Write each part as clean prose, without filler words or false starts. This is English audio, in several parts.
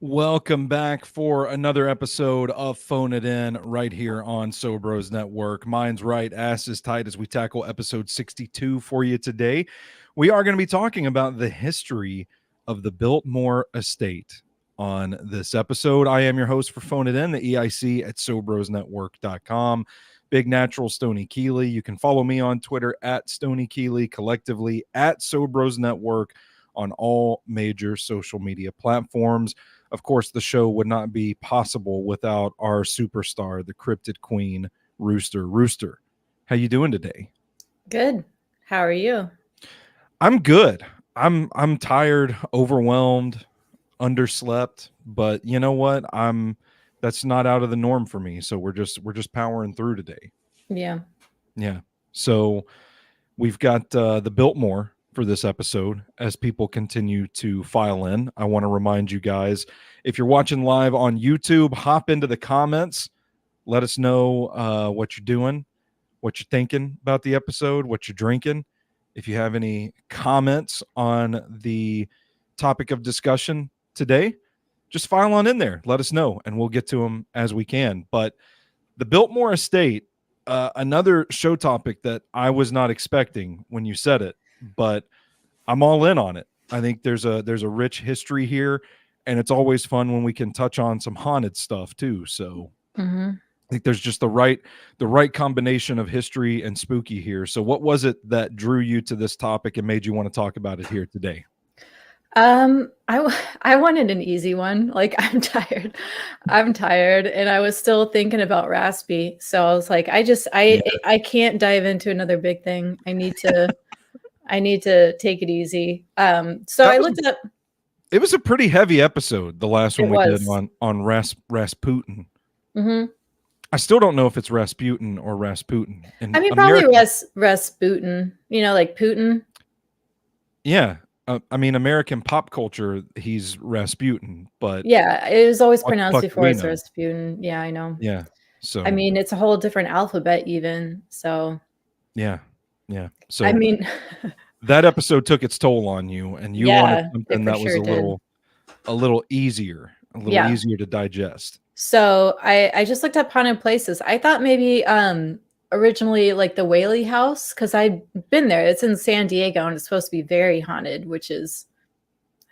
Welcome back for another episode of Phone It In right here on Sobros Network. Mine's right, ass is tight as we tackle episode 62 for you today. We are going to be talking about the history of the Biltmore Estate on this episode. I am your host for Phone It In, the EIC at SobrosNetwork.com. Big Natural Stoney Keeley. You can follow me on Twitter at Stoney Keeley, collectively at Sobros Network on all major social media platforms. Of course, the show would not be possible without our superstar, the cryptid queen, Rooster. Rooster, how you doing today? Good. How are you? I'm good. I'm tired, overwhelmed, underslept, but you know what? That's not out of the norm for me. So we're just powering through today. Yeah. Yeah. So we've got the Biltmore for this episode as people continue to file in. I want to remind you guys, if you're watching live on YouTube, hop into the comments. Let us know what you're doing, what you're thinking about the episode, what you're drinking. If you have any comments on the topic of discussion today, just file on in there. Let us know, and we'll get to them as we can. But the Biltmore Estate, another show topic that I was not expecting when you said it, but I'm all in on it. I think there's a rich history here, and it's always fun when we can touch on some haunted stuff too. So I think there's just the right combination of history and spooky here. So what was it that drew you to this topic and made you want to talk about it here today? I wanted an easy one. Like, I'm tired, and I was still thinking about Raspy. So I was like, I can't dive into another big thing. I need to take it easy. So I looked up. It was a pretty heavy episode, the last one we did on Rasputin. Mm-hmm. I still don't know if it's Rasputin or Rasputin. I mean, probably Rasputin. You know, like Putin. Yeah. I mean, American pop culture, he's Rasputin, but yeah, it was always pronounced before as Rasputin. Yeah, I know. Yeah. So I mean, it's a whole different alphabet even. So yeah. So I mean, that episode took its toll on you, and you wanted something that was sure a little easier to digest. So I just looked up haunted places. I thought maybe originally like the Whaley House, because I'd been there. It's in San Diego, and it's supposed to be very haunted, which is,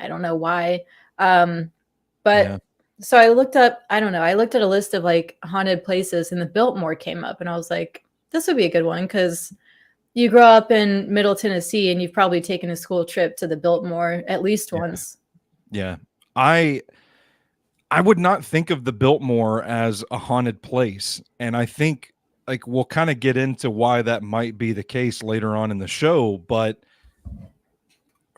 I don't know why. So I looked up, I don't know, I looked at a list of like haunted places, and the Biltmore came up, and I was like, this would be a good one, because you grow up in Middle Tennessee, and you've probably taken a school trip to the Biltmore at least once. Yeah. I would not think of the Biltmore as a haunted place. And I think like we'll kind of get into why that might be the case later on in the show, but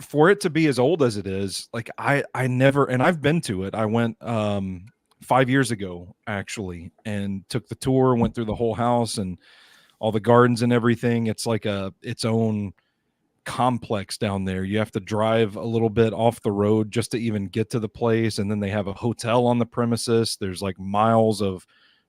for it to be as old as it is, like I never, and I've been to it. I went 5 years ago actually and took the tour, went through the whole house and all the gardens and everything. It's like its own complex down there. You have to drive a little bit off the road just to even get to the place, and then they have a hotel on the premises. There's like miles of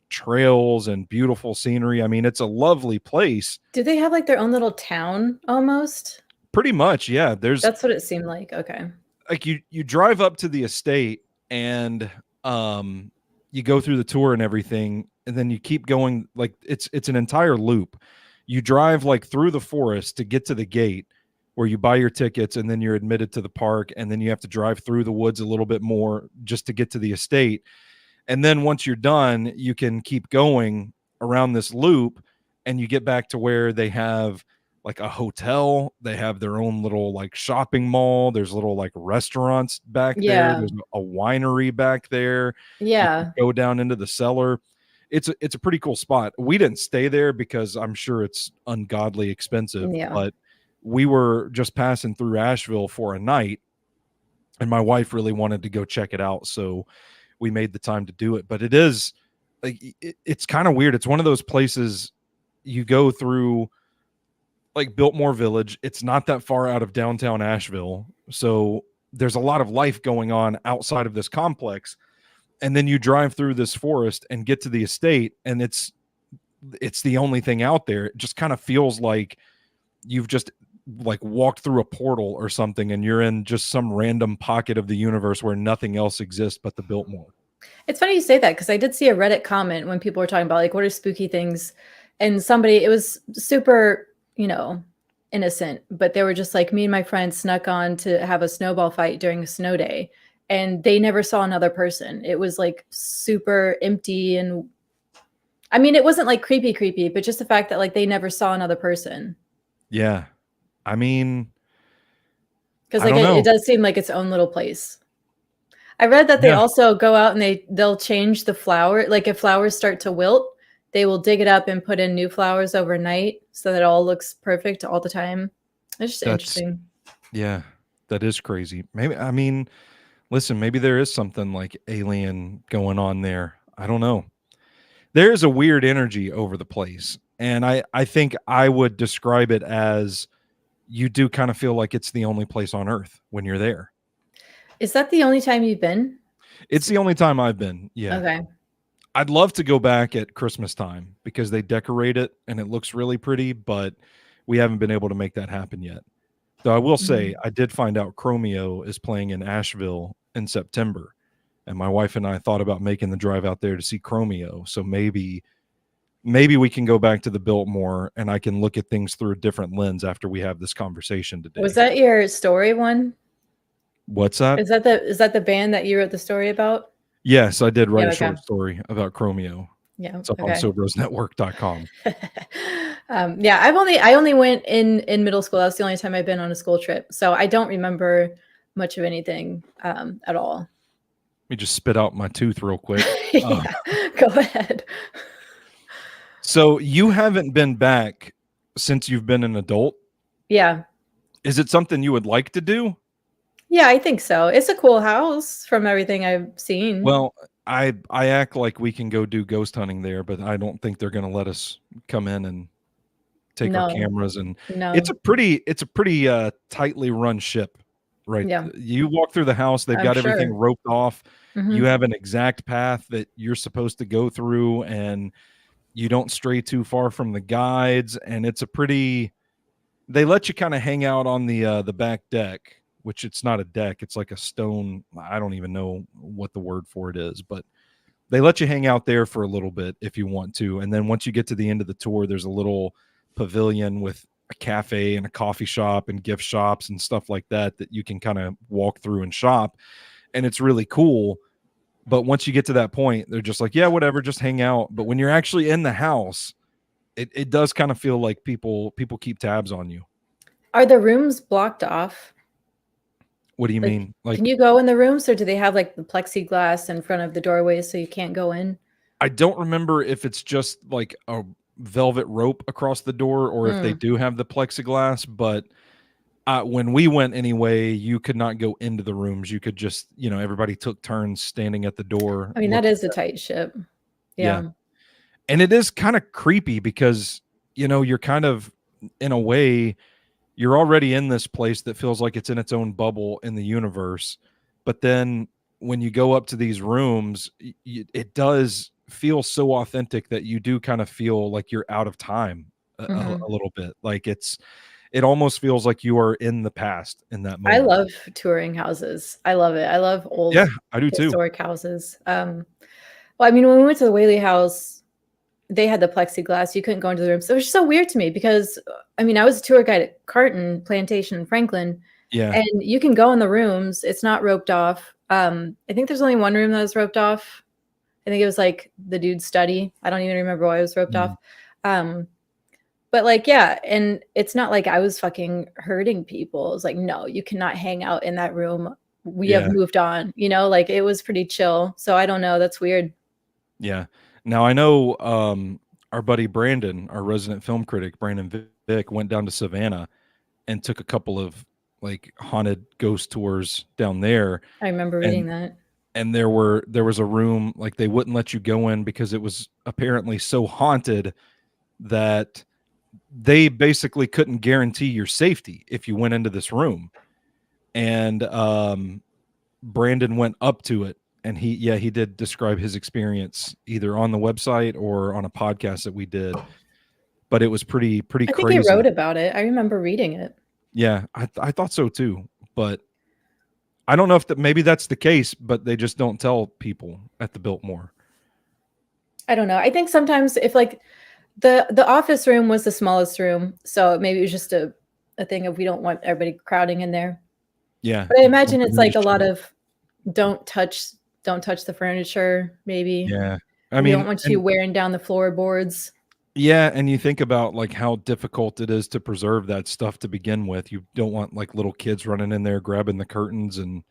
trails and beautiful scenery. I mean, it's a lovely place. Do they have like their own little town almost? Pretty much, yeah. That's what it seemed like. Okay. Like you drive up to the estate and you go through the tour and everything, and then you keep going. Like it's an entire loop. You drive like through the forest to get to the gate where you buy your tickets, and then you're admitted to the park, and then you have to drive through the woods a little bit more just to get to the estate. And then once you're done, you can keep going around this loop, and you get back to where they have like a hotel. They have their own little like shopping mall. There's little like restaurants back there. There's a winery back there. Yeah. Go down into the cellar. It's a pretty cool spot. We didn't stay there because I'm sure it's ungodly expensive, but we were just passing through Asheville for a night, and my wife really wanted to go check it out. So we made the time to do it. But it is like, it's kind of weird. It's one of those places you go through like Biltmore Village. It's not that far out of downtown Asheville. So there's a lot of life going on outside of this complex. And then you drive through this forest and get to the estate, and it's the only thing out there. It just kind of feels like you've just like walked through a portal or something, and you're in just some random pocket of the universe where nothing else exists but the Biltmore. It's funny you say that, because I did see a Reddit comment when people were talking about like what are spooky things, and somebody, it was super, innocent, but they were just like, me and my friend snuck on to have a snowball fight during a snow day, and they never saw another person. It was like super empty, and I mean, it wasn't like creepy, but just the fact that like they never saw another person. Yeah. I mean, because like it does seem like its own little place. I read that they also go out and they'll change the flower. Like if flowers start to wilt, they will dig it up and put in new flowers overnight so that it all looks perfect all the time. It's just interesting. Yeah, that is crazy. Maybe, I mean, listen, maybe there is something like alien going on there. I don't know. There is a weird energy over the place. And I think I would describe it as, you do kind of feel like it's the only place on earth when you're there. Is that the only time you've been? It's the only time I've been. Yeah. Okay. I'd love to go back at Christmas time because they decorate it and it looks really pretty, but we haven't been able to make that happen yet. Though I will say, I did find out Chromeo is playing in Asheville in September, and my wife and I thought about making the drive out there to see Chromeo. So maybe we can go back to the Biltmore and I can look at things through a different lens after we have this conversation today. Was that your story one? What's that? Is that the band that you wrote the story about? Yes, I did write a short story about Chromeo. Yeah. It's up on SoBrosNetwork.com. I only went in middle school. That's the only time I've been on a school trip. So I don't remember much of anything at all. Let me just spit out my tooth real quick. Go ahead. So you haven't been back since you've been an adult? Yeah. Is it something you would like to do? Yeah, I think so. It's a cool house from everything I've seen. Well, I act like we can go do ghost hunting there, but I don't think they're going to let us come in and take our cameras. And it's a pretty tightly run ship, right? Yeah. You walk through the house, they've got everything roped off. You have an exact path that you're supposed to go through, and you don't stray too far from the guides. And it's they let you kind of hang out on the back deck, which it's not a deck. It's like a stone. I don't even know what the word for it is, but they let you hang out there for a little bit if you want to. And then once you get to the end of the tour, there's a little pavilion with a cafe and a coffee shop and gift shops and stuff like that you can kind of walk through and shop. And it's really cool. But once you get to that point, they're just like, yeah, whatever, just hang out. But when you're actually in the house, it does kind of feel like people keep tabs on you. Are the rooms blocked off? What do you mean? Like, can you go in the rooms, or do they have like the plexiglass in front of the doorways so you can't go in? I don't remember if it's just like velvet rope across the door, or if they do have the plexiglass. But when we went anyway, you could not go into the rooms. You could just, everybody took turns standing at the door. I mean, that is a tight ship. Yeah. And it is kind of creepy because, you're kind of, in a way, you're already in this place that feels like it's in its own bubble in the universe. But then when you go up to these rooms, it does feel so authentic that you do kind of feel like you're out of time a little bit. Like it almost feels like you are in the past in that moment. I love touring houses. I love it. I love old I do historic houses. Well, I mean, when we went to the Whaley house, they had the plexiglass. You couldn't go into the room. So it was just so weird to me because, I mean, I was a tour guide at Carton Plantation in Franklin. Yeah. And you can go in the rooms. It's not roped off. I think there's only one room that was roped off. I think it was like the dude's study. I don't even remember why it was roped off. But like, yeah. And it's not like I was fucking hurting people. It was like, no, you cannot hang out in that room. We have moved on, like it was pretty chill. So I don't know. That's weird. Yeah. Now I know our buddy Brandon, our resident film critic, Brandon Vick, went down to Savannah and took a couple of like haunted ghost tours down there. I remember reading that. And there was a room like they wouldn't let you go in because it was apparently so haunted that they basically couldn't guarantee your safety if you went into this room. And Brandon went up to it. And he did describe his experience either on the website or on a podcast that we did, but it was pretty crazy. I think he wrote about it. I remember reading it. Yeah, I thought so too, but I don't know if maybe that's the case, but they just don't tell people at the Biltmore. I don't know. I think sometimes if like the office room was the smallest room, so maybe it was just a thing of we don't want everybody crowding in there. Yeah, but I imagine it's like a lot of don't touch the furniture, maybe. Yeah. I mean, we don't want you wearing down the floorboards. Yeah, and you think about like how difficult it is to preserve that stuff to begin with. You don't want like little kids running in there grabbing the curtains and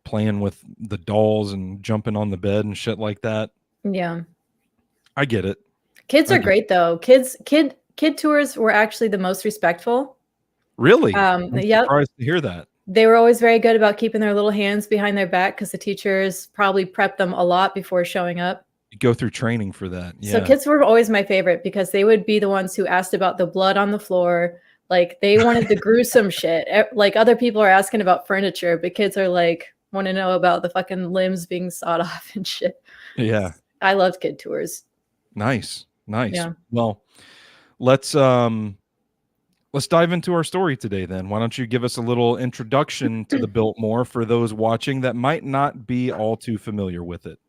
playing with the dolls and jumping on the bed and shit like that. Yeah. I get it. Kids are great though. Kid tours were actually the most respectful. Really? I'm surprised to hear that. They were always very good about keeping their little hands behind their back because the teachers probably prepped them a lot before showing up. You go through training for that. Yeah. So kids were always my favorite because they would be the ones who asked about the blood on the floor. Like they wanted the gruesome shit. Like other people are asking about furniture, but kids are like, want to know about the fucking limbs being sawed off and shit. Yeah. I loved kid tours. Nice. Yeah. Well, let's dive into our story today then. Why don't you give us a little introduction to the Biltmore for those watching that might not be all too familiar with it?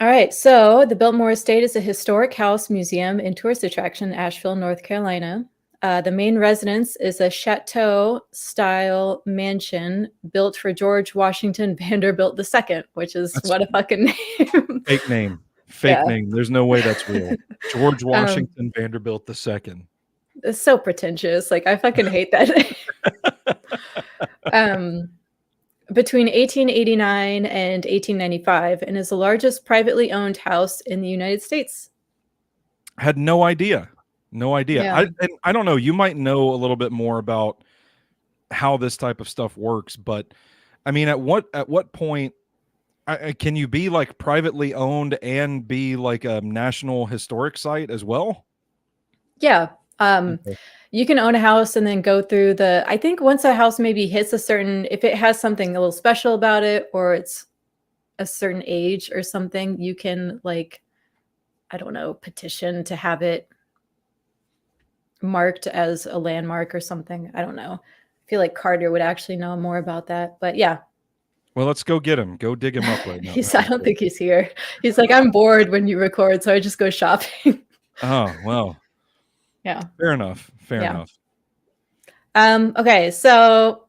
All right. So the Biltmore Estate is a historic house, museum, and tourist attraction in Asheville, North Carolina. The main residence is a chateau-style mansion built for George Washington Vanderbilt II, which is what a fucking name. Fake name. Name. There's no way that's real. George Washington Vanderbilt II. It's so pretentious. Like I fucking hate that. Between 1889 and 1895, and is the largest privately owned house in the United States. I had no idea. Yeah. I don't know. You might know a little bit more about how this type of stuff works, but I mean, at what point can you be like privately owned and be like a national historic site as well? Yeah. Okay. You can own a house and then go through I think once a house maybe hits a certain, if it has something a little special about it, or it's a certain age or something, you can like, I don't know, petition to have it marked as a landmark or something. I don't know. I feel like Carter would actually know more about that, but yeah. Well, let's go get him. Go dig him up right now. I don't think he's here. He's like, I'm bored when you record, so I just go shopping. Oh, well. Yeah. Fair enough. Okay, so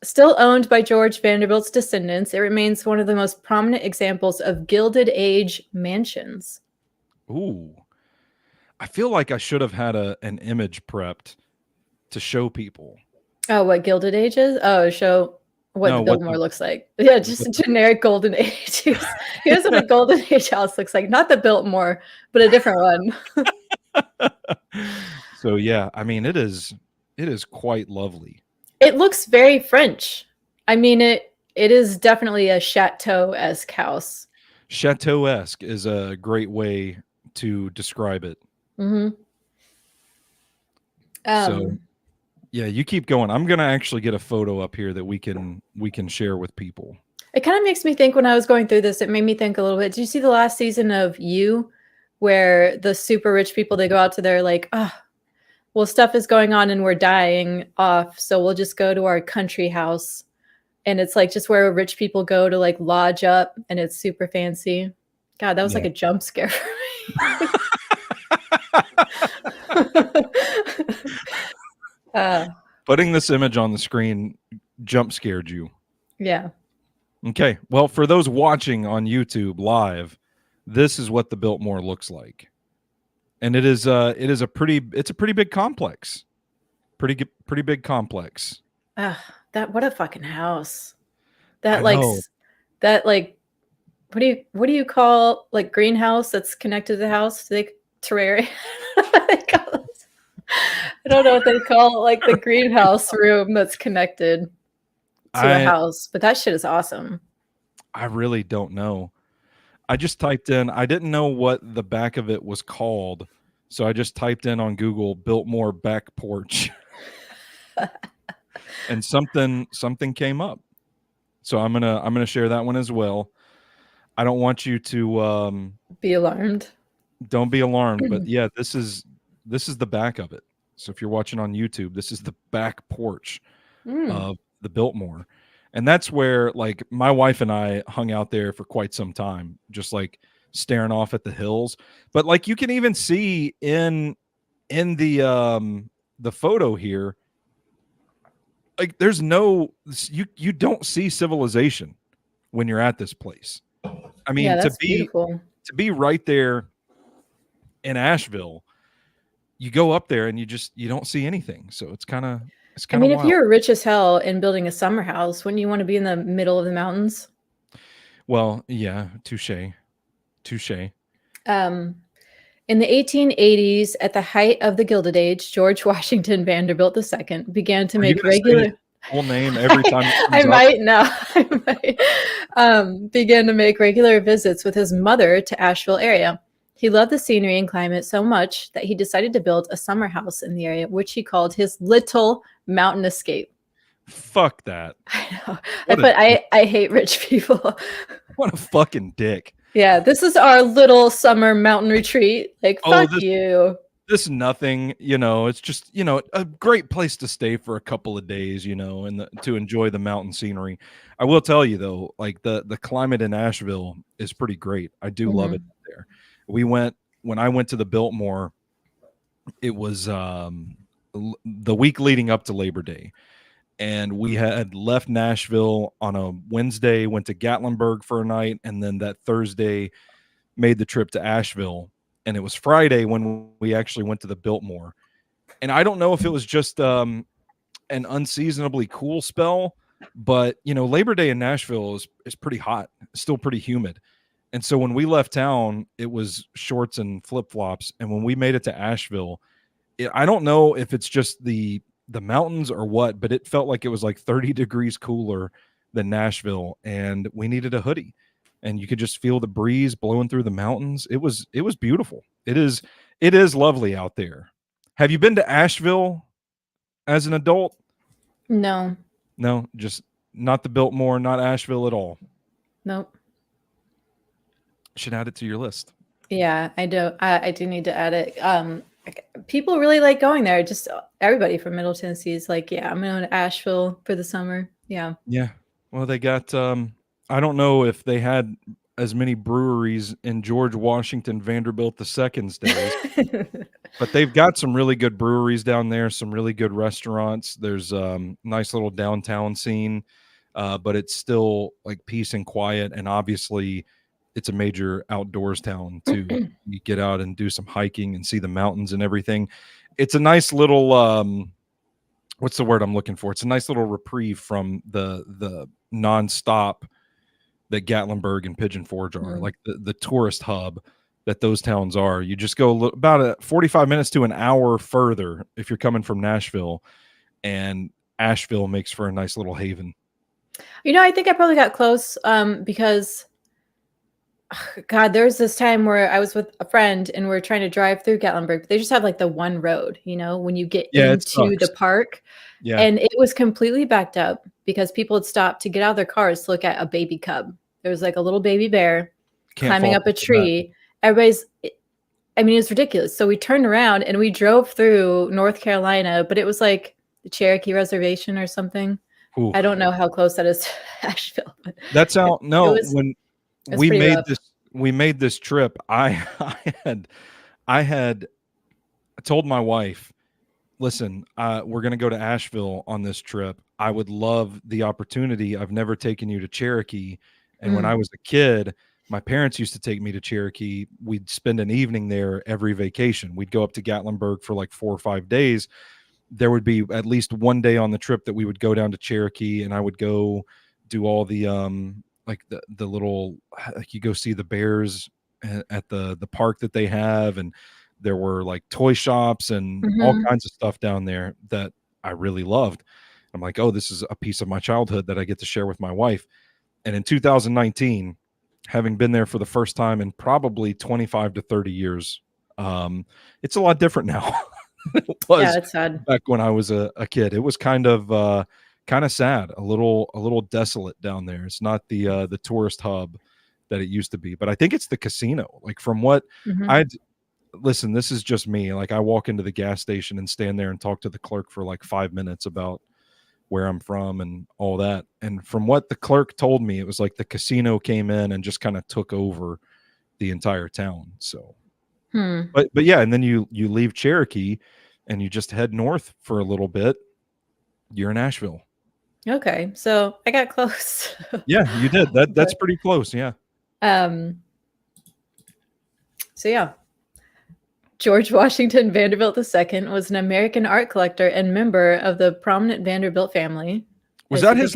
still owned by George Vanderbilt's descendants, it remains one of the most prominent examples of Gilded Age mansions. Ooh. I feel like I should have had an image prepped to show people. Oh, what Gilded Age is? Oh, show what the No, what Biltmore the looks like. Yeah, just a generic golden age. Here's what a golden age house looks like. Not the Biltmore, but a different one. So yeah, I mean it is quite lovely. It looks very French. I mean it is definitely a chateau-esque house. Chateau-esque is a great way to describe it. Mm-hmm. So yeah, you keep going. I'm gonna actually get a photo up here that we can share with people. It kind of makes me think when I was going through this, it made me think a little bit. Did you see the last season of You, where the super rich people, they go out to their like, oh, well, stuff is going on and we're dying off, so we'll just go to our country house. And it's like just where rich people go to like lodge up, and it's super fancy. God, that was like a jump scare for me. Putting this image on the screen jump scared you. Yeah. Okay. Well, for those watching on YouTube live, this is what the Biltmore looks like. And it is a pretty big complex. Pretty big complex. What a fucking house. I know. That like what do you call like greenhouse that's connected to the house? Do they terrarium? I don't know what they call like the greenhouse room that's connected to a house, but that shit is awesome. I really don't know. I just typed in, I didn't know what the back of it was called, so I just typed in on Google Biltmore back porch. And something came up. So I'm gonna share that one as well. I don't want you to be alarmed. Don't be alarmed, but yeah, this is the back of it. So if you're watching on YouTube, this is the back porch of the Biltmore. And that's where like my wife and I hung out there for quite some time, just like staring off at the hills. But like you can even see in the photo here, like there's no you don't see civilization when you're at this place. I mean, that's beautiful. To be right there in Asheville, you go up there and you don't see anything. So it's kind of I mean, wild. if you're rich as hell and building a summer house, wouldn't you want to be in the middle of the mountains? Well, yeah, touche. In the 1880s, at the height of the Gilded Age, George Washington Vanderbilt II began to make regular full name every time. I might now. Began to make regular visits with his mother to Asheville area. He loved the scenery and climate so much that he decided to build a summer house in the area, which he called his little mountain escape. Fuck that. I know. I hate rich people. What a fucking dick. Yeah, this is our little summer mountain retreat. Like, fuck you. This nothing, it's just, a great place to stay for a couple of days, and to enjoy the mountain scenery. I will tell you though, like the climate in Asheville is pretty great. I do love it there. When I went to the Biltmore, it was the week leading up to Labor Day. And we had left Nashville on a Wednesday, went to Gatlinburg for a night, and then that Thursday made the trip to Asheville. And it was Friday when we actually went to the Biltmore. And I don't know if it was just an unseasonably cool spell, but Labor Day in Nashville is pretty hot, still pretty humid. And so when we left town, it was shorts and flip-flops. And when we made it to Asheville, I don't know if it's just the mountains or what, but it felt like it was like 30 degrees cooler than Nashville, and we needed a hoodie. And you could just feel the breeze blowing through the mountains. It was beautiful. It is lovely out there. Have you been to Asheville as an adult? No, just not the Biltmore, not Asheville at all. Nope. Should add it to your list. Yeah, I do. I do need to add it. People really like going there. Just everybody from Middle Tennessee is like, yeah, I'm going to Asheville for the summer. Yeah. Yeah. Well, they got, I don't know if they had as many breweries in George Washington Vanderbilt II's days, but they've got some really good breweries down there, some really good restaurants. There's nice little downtown scene, but it's still like peace and quiet. And obviously it's a major outdoors town too. You get out and do some hiking and see the mountains and everything. It's a nice little what's the word I'm looking for? It's a nice little reprieve from the nonstop that Gatlinburg and Pigeon Forge are, like the tourist hub that those towns are. You just go about 45 minutes to an hour further if you're coming from Nashville, and Asheville makes for a nice little haven. I think I probably got close because, God, there was this time where I was with a friend and we're trying to drive through Gatlinburg. They just have like the one road, when you get into the park. Yeah. And it was completely backed up because people had stopped to get out of their cars to look at a baby cub. There was like a little baby bear climbing up a tree. Everybody's, I mean, it was ridiculous. So we turned around and we drove through North Carolina, but it was like the Cherokee Reservation or something. Ooh. I don't know how close that is to Asheville. But that's out. No, when we made this trip, I told my wife, listen, we're going to go to Asheville on this trip. I would love the opportunity. I've never taken you to Cherokee. And when I was a kid, my parents used to take me to Cherokee. We'd spend an evening there every vacation. We'd go up to Gatlinburg for like 4 or 5 days. There would be at least one day on the trip that we would go down to Cherokee, and I would go do all the like the little, like you go see the bears at the park that they have, and there were like toy shops and all kinds of stuff down there that I really loved. I'm like, oh, this is a piece of my childhood that I get to share with my wife. And in 2019, having been there for the first time in probably 25 to 30 years, it's a lot different now. It was it's sad. Back when I was a kid. It was kind of sad, a little desolate down there. It's not the tourist hub that it used to be, but I think it's the casino. Like from what listen, this is just me. Like I walk into the gas station and stand there and talk to the clerk for like 5 minutes about where I'm from and all that. And from what the clerk told me, it was like the casino came in and just kind of took over the entire town. So, but yeah. And then you leave Cherokee and you just head north for a little bit. You're in Asheville. Okay. So I got close. Yeah, you did. That's pretty close. Yeah. So yeah. George Washington Vanderbilt II was an American art collector and member of the prominent Vanderbilt family. Was that his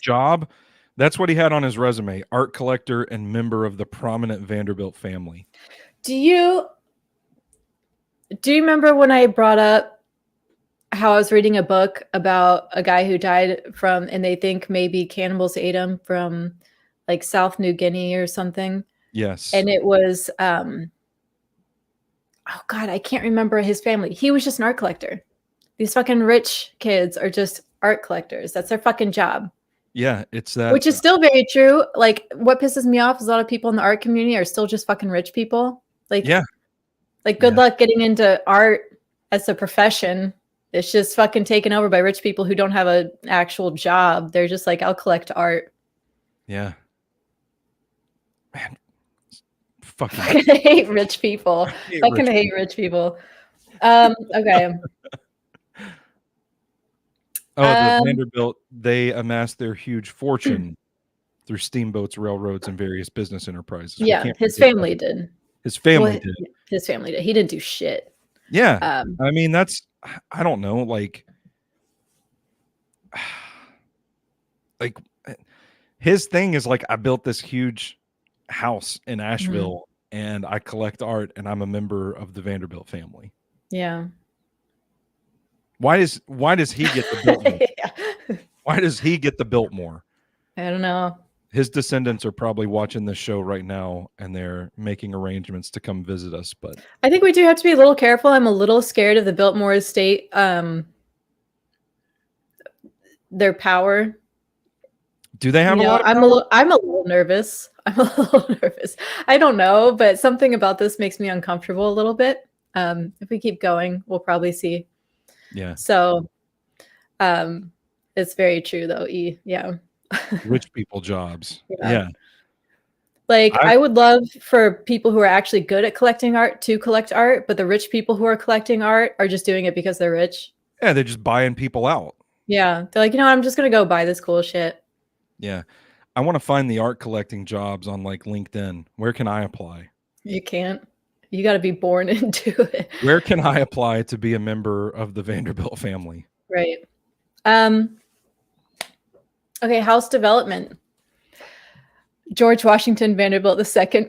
job? That's what he had on his resume: art collector and member of the prominent Vanderbilt family. Do you remember when I brought up how I was reading a book about a guy who died from, and they think maybe cannibals ate him from like South New Guinea or something? Yes. And it was oh God, I can't remember his family. He was just an art collector. These fucking rich kids are just art collectors. That's their fucking job. Yeah, it's that. Which is still very true. Like what pisses me off is a lot of people in the art community are still just fucking rich people. Like, yeah. Like good luck getting into art as a profession. It's just fucking taken over by rich people who don't have an actual job. They're just like, I'll collect art. Yeah. Man. I hate rich people. I hate rich people. Okay. The Vanderbilt, they amassed their huge fortune through steamboats, railroads, and various business enterprises. Yeah, his family did. His family did. His family did. He didn't do shit. Yeah. I mean, I don't know, like his thing is like, I built this huge house in Asheville and I collect art and I'm a member of the Vanderbilt family. Yeah. Why does he get the Biltmore? Yeah. Why does he get the Biltmore? I don't know. His descendants are probably watching this show right now and they're making arrangements to come visit us. But I think we do have to be a little careful. I'm a little scared of the Biltmore Estate, their power. Do they have a lot of power? I'm a little nervous. I don't know, but something about this makes me uncomfortable a little bit. If we keep going, we'll probably see. Yeah. So it's very true though. Yeah. Rich people jobs. Yeah. Like I would love for people who are actually good at collecting art to collect art, but the rich people who are collecting art are just doing it because they're rich. Yeah, they're just buying people out. Yeah. They're like, I'm just going to go buy this cool shit. Yeah. I want to find the art collecting jobs on like LinkedIn. Where can I apply? You can't. You got to be born into it. Where can I apply to be a member of the Vanderbilt family? Right. Um, okay, house development. George Washington Vanderbilt II.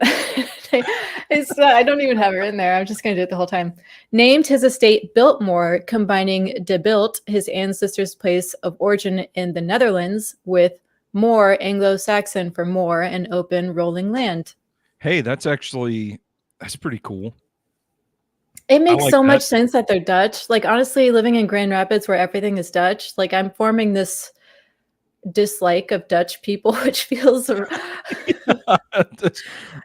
I don't even have her in there. I'm just going to do it the whole time. Named his estate Biltmore, combining de Bilt, his ancestor's place of origin in the Netherlands, with moor, Anglo-Saxon for moor, and open rolling land. Hey, that's pretty cool. It makes so much sense that they're Dutch. Like, honestly, living in Grand Rapids where everything is Dutch, like I'm forming this dislike of Dutch people, which feels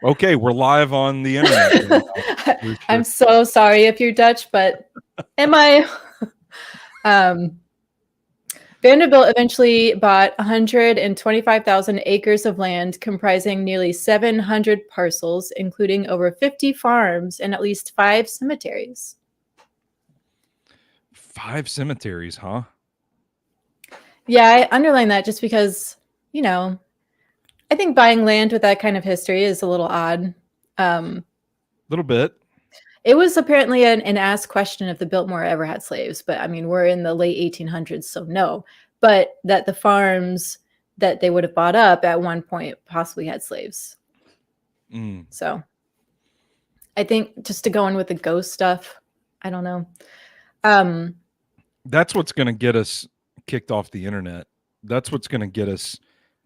okay. We're live on the internet. Sure. I'm so sorry if you're Dutch, but am I? Vanderbilt eventually bought 125,000 acres of land comprising nearly 700 parcels, including over 50 farms and at least 5 cemeteries. 5 cemeteries, huh? Yeah, I underline that just because, you know, I think buying land with that kind of history is a little odd. Little bit. It was apparently an asked question if the Biltmore ever had slaves, but I mean, we're in the late 1800s, so no. But that the farms that they would have bought up at one point possibly had slaves. So I think just to go in with the ghost stuff, I don't know. That's what's going to get us kicked off the internet. That's what's going to get us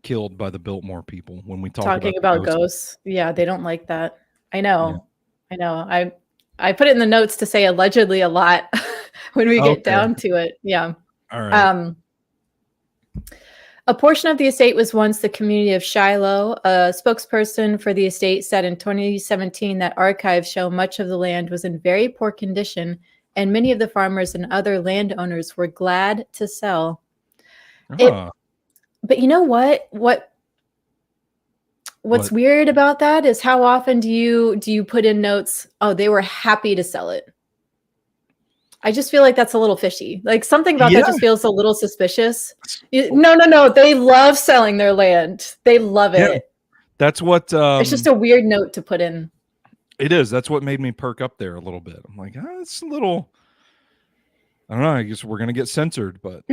killed by the Biltmore people when we talking about ghosts. Yeah, they don't like that. I know. Yeah. I know. I put it in the notes to say allegedly a lot when we get down to it. Yeah. All right. A portion of the estate was once the community of Shiloh. A spokesperson for the estate said in 2017 that archives show much of the land was in very poor condition, and many of the farmers and other landowners were glad to sell. But you know what? What's weird about that is how often do you put in notes, oh, they were happy to sell it? I just feel like that's a little fishy. Like something about that just feels a little suspicious. No. They love selling their land. They love it. That's what it's just a weird note to put in. It is. That's what made me perk up there a little bit. I'm like, it's a little, I don't know. I guess we're going to get censored, but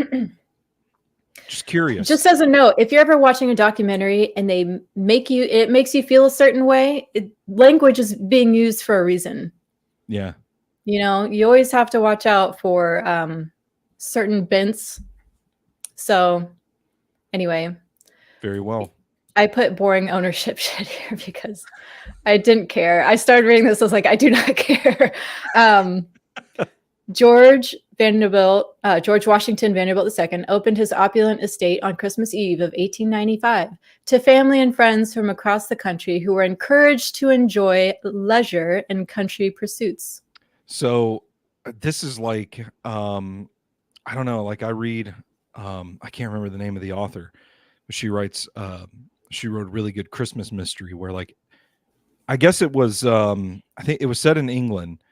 just curious. Just as a note, if you're ever watching a documentary and it makes you feel a certain way, language is being used for a reason. Yeah. You know, you always have to watch out for certain bents. So anyway. Very well. I put boring ownership shit here because I didn't care. I started reading this. I was like, I do not care. George Washington Vanderbilt II opened his opulent estate on Christmas Eve of 1895 to family and friends from across the country who were encouraged to enjoy leisure and country pursuits. So this is like, I don't know, like I read, I can't remember the name of the author, but she writes, she wrote a really good Christmas mystery where like, I guess it was, I think it was set in England,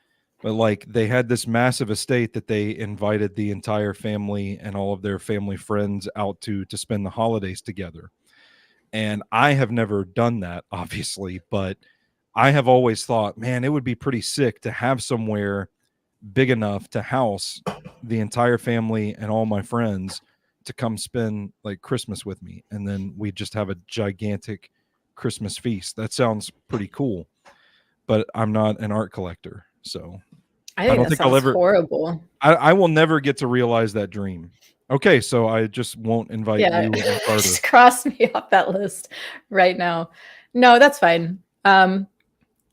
but like they had this massive estate that they invited the entire family and all of their family friends out to spend the holidays together. And I have never done that, obviously, but I have always thought, man, it would be pretty sick to have somewhere big enough to house the entire family and all my friends to come spend like Christmas with me. And then we just have a gigantic Christmas feast. That sounds pretty cool, but I'm not an art collector. So I don't think I'll ever. Horrible. I will never get to realize that dream. Okay, so I just won't invite you. Just cross me off that list right now. No, that's fine.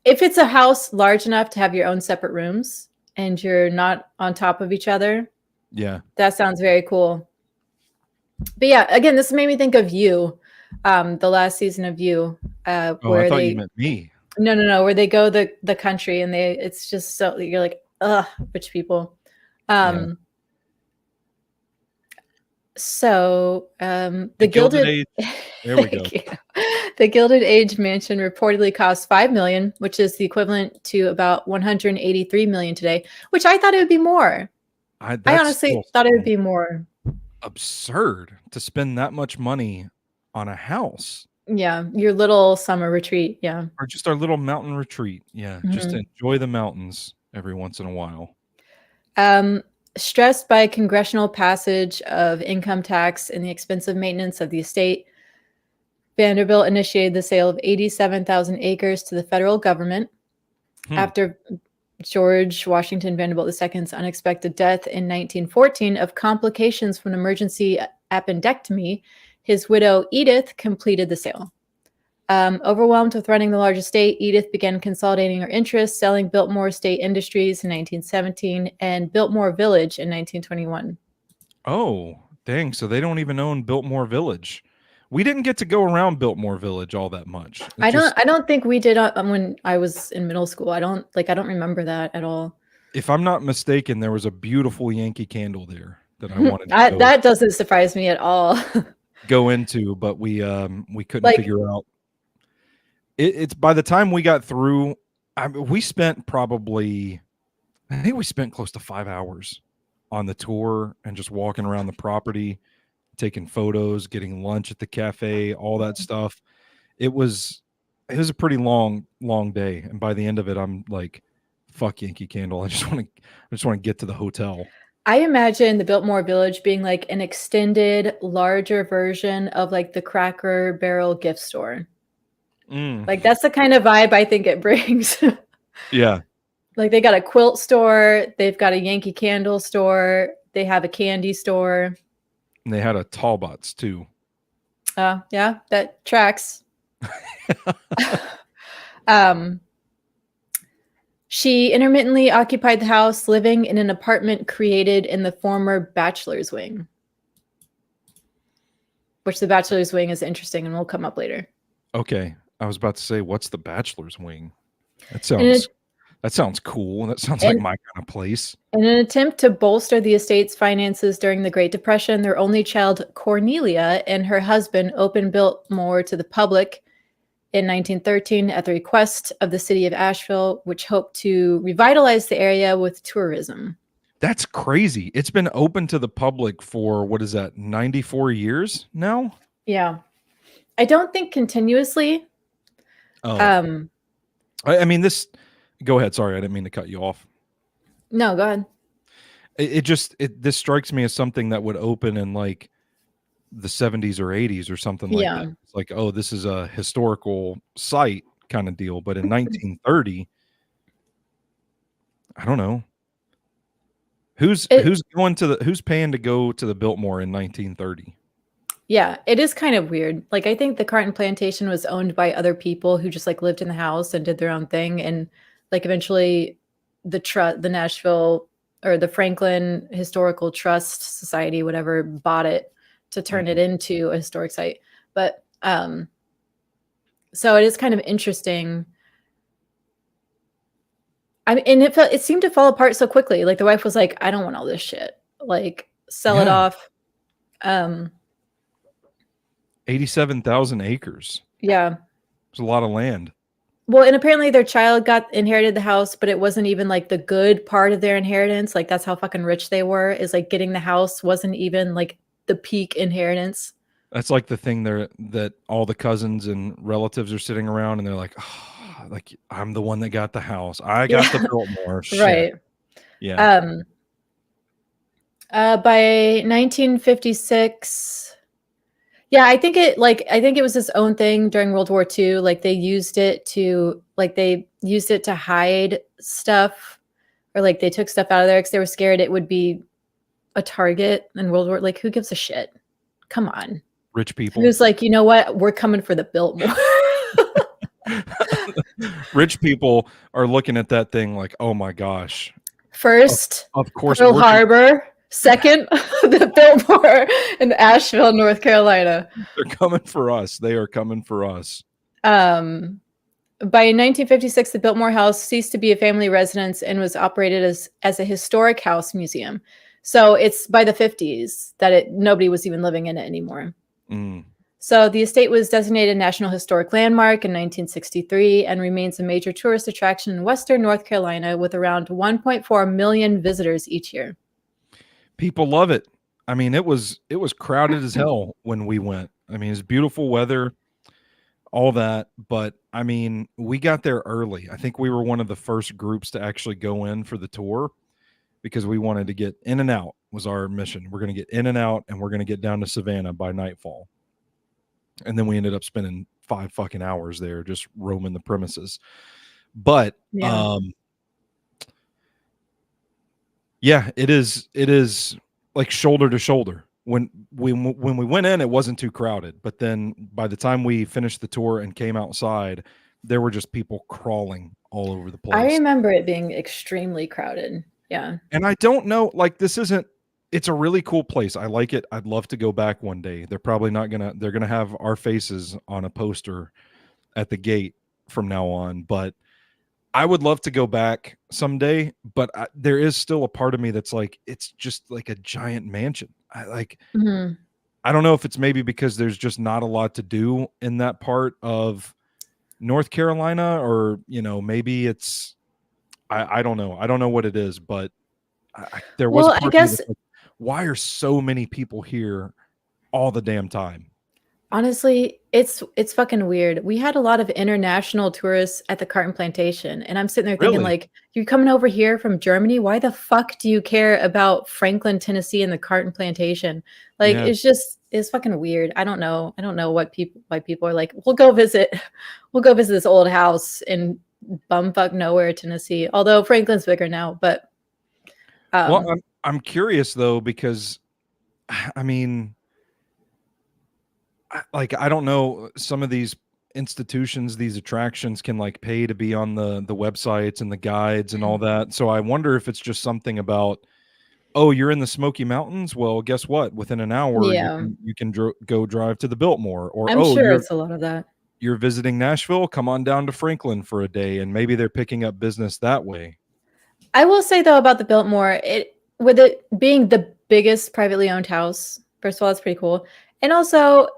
If it's a house large enough to have your own separate rooms and you're not on top of each other, yeah, that sounds very cool. But yeah, again, this made me think of You, the last season of You, where I thought you meant me. No, where they go the country and it's just so you're like, ugh, rich people. So the Gilded Age. There we go. The Gilded Age mansion reportedly cost $5 million, which is the equivalent to about $183 million today. Which I thought it would be more. I honestly thought it would be more. Absurd to spend that much money on a house. Yeah, your little summer retreat. Yeah, or just our little mountain retreat. Yeah, just to enjoy the mountains every once in a while. Stressed by congressional passage of income tax and the expensive maintenance of the estate, Vanderbilt initiated the sale of 87,000 acres to the federal government. After George Washington Vanderbilt II's unexpected death in 1914 of complications from an emergency appendectomy, his widow Edith completed the sale. Overwhelmed with running the large estate, Edith began consolidating her interests, selling Biltmore Estate Industries in 1917 and Biltmore Village in 1921. Oh, dang. So they don't even own Biltmore Village. We didn't get to go around Biltmore Village all that much. I don't think we did when I was in middle school. I don't remember that at all. If I'm not mistaken, there was a beautiful Yankee Candle there that I wanted to that doesn't surprise me at all. go into, but we couldn't figure out. It's by the time we got through, we spent probably, I think we spent close to 5 hours on the tour and just walking around the property, taking photos, getting lunch at the cafe, all that stuff. It was a pretty long day, and by the end of it, I'm like, fuck Yankee Candle. I just want to get to the hotel. I imagine the Biltmore Village being like an extended, larger version of like the Cracker Barrel gift store. Like that's the kind of vibe I think it brings. Yeah. Like they got a quilt store, they've got a Yankee Candle store, they have a candy store. And they had a Talbots too. Yeah, that tracks. She intermittently occupied the house, living in an apartment created in the former bachelor's wing. Which the bachelor's wing is interesting and will come up later. Okay. I was about to say, what's the bachelor's wing? That sounds cool. That sounds like my kind of place. In an attempt to bolster the estate's finances during the Great Depression, their only child, Cornelia, and her husband opened Biltmore to the public in 1913 at the request of the city of Asheville, which hoped to revitalize the area with tourism. That's crazy. It's been open to the public for, 94 years now? Yeah. I don't think continuously. Oh. I mean, this... Go ahead. Sorry, I didn't mean to cut you off. No, go ahead. This strikes me as something that would open in like the 70s or 80s or something like that. It's like, oh, this is a historical site kind of deal. But in 1930, I don't know. Who's paying to go to the Biltmore in 1930? Yeah, it is kind of weird. Like I think the Carton Plantation was owned by other people who just like lived in the house and did their own thing, and like eventually the Nashville or the Franklin Historical Trust Society, whatever, bought it to turn it into a historic site. But so it is kind of interesting. I mean, and it seemed to fall apart so quickly. Like the wife was like, I don't want all this shit. Like sell it off. 87,000 acres. Yeah. It's a lot of land. Well, and apparently their child inherited the house, but it wasn't even like the good part of their inheritance. Like that's how fucking rich they were, is like getting the house wasn't even like the peak inheritance. That's like the thing there that all the cousins and relatives are sitting around and they're like, oh, like I'm the one that got the house. I got the Biltmore. Shit. Right. Yeah. By 1956, yeah, I think it was its own thing during World War II. Like they used it to hide stuff, or like they took stuff out of there because they were scared it would be a target in World War. Like who gives a shit? Come on. Rich people. Who's like, you know what? We're coming for the Biltmore. Rich people are looking at that thing like, oh my gosh. First, of course, Pearl Harbor. Second, the Biltmore in Asheville, North Carolina. They're coming for us. They are coming for us. By 1956, the Biltmore House ceased to be a family residence and was operated as a historic house museum. So it's by the 50s that nobody was even living in it anymore. So the estate was designated National Historic Landmark in 1963 and remains a major tourist attraction in Western North Carolina with around 1.4 million visitors each year. People love it. I mean, it was crowded as hell when we went. I mean, it's beautiful weather, all that. But I mean, we got there early. I think we were one of the first groups to actually go in for the tour. because we wanted to get in and out was our mission. We're going to get in and out, and we're going to get down to Savannah by nightfall. And then we ended up spending 5 fucking hours there just roaming the premises. But yeah, it is like shoulder to shoulder. When we went in, it wasn't too crowded, but then by the time we finished the tour and came outside, there were just people crawling all over the place. I remember it being extremely crowded. Yeah. And I don't know, like, it's a really cool place. I like it. I'd love to go back one day. They're probably not they're gonna have our faces on a poster at the gate from now on, but I would love to go back someday. But there is still a part of me that's like, it's just like a giant mansion. I don't know if it's maybe because there's just not a lot to do in that part of North Carolina, or maybe it's I don't know. I don't know what it is, but there was. Well, I guess. Like, why are so many people here all the damn time? Honestly, it's fucking weird. We had a lot of international tourists at the Carton Plantation, and I'm sitting there thinking, like, you're coming over here from Germany? Why the fuck do you care about Franklin, Tennessee, and the Carton Plantation? Like, it's fucking weird. I don't know. I don't know why people are like, we'll go visit this old house in bumfuck nowhere, Tennessee. Although Franklin's bigger now, but well, I'm curious though, because I mean, like, I don't know, some of these institutions, these attractions can like pay to be on the websites and the guides and all that. So I wonder if it's just something about, oh, you're in the Smoky Mountains. Well, guess what? Within an hour, you can go drive to the Biltmore. Or I'm sure it's a lot of that. You're visiting Nashville. Come on down to Franklin for a day, and maybe they're picking up business that way. I will say though about the Biltmore, with it being the biggest privately owned house, first of all, it's pretty cool. And also,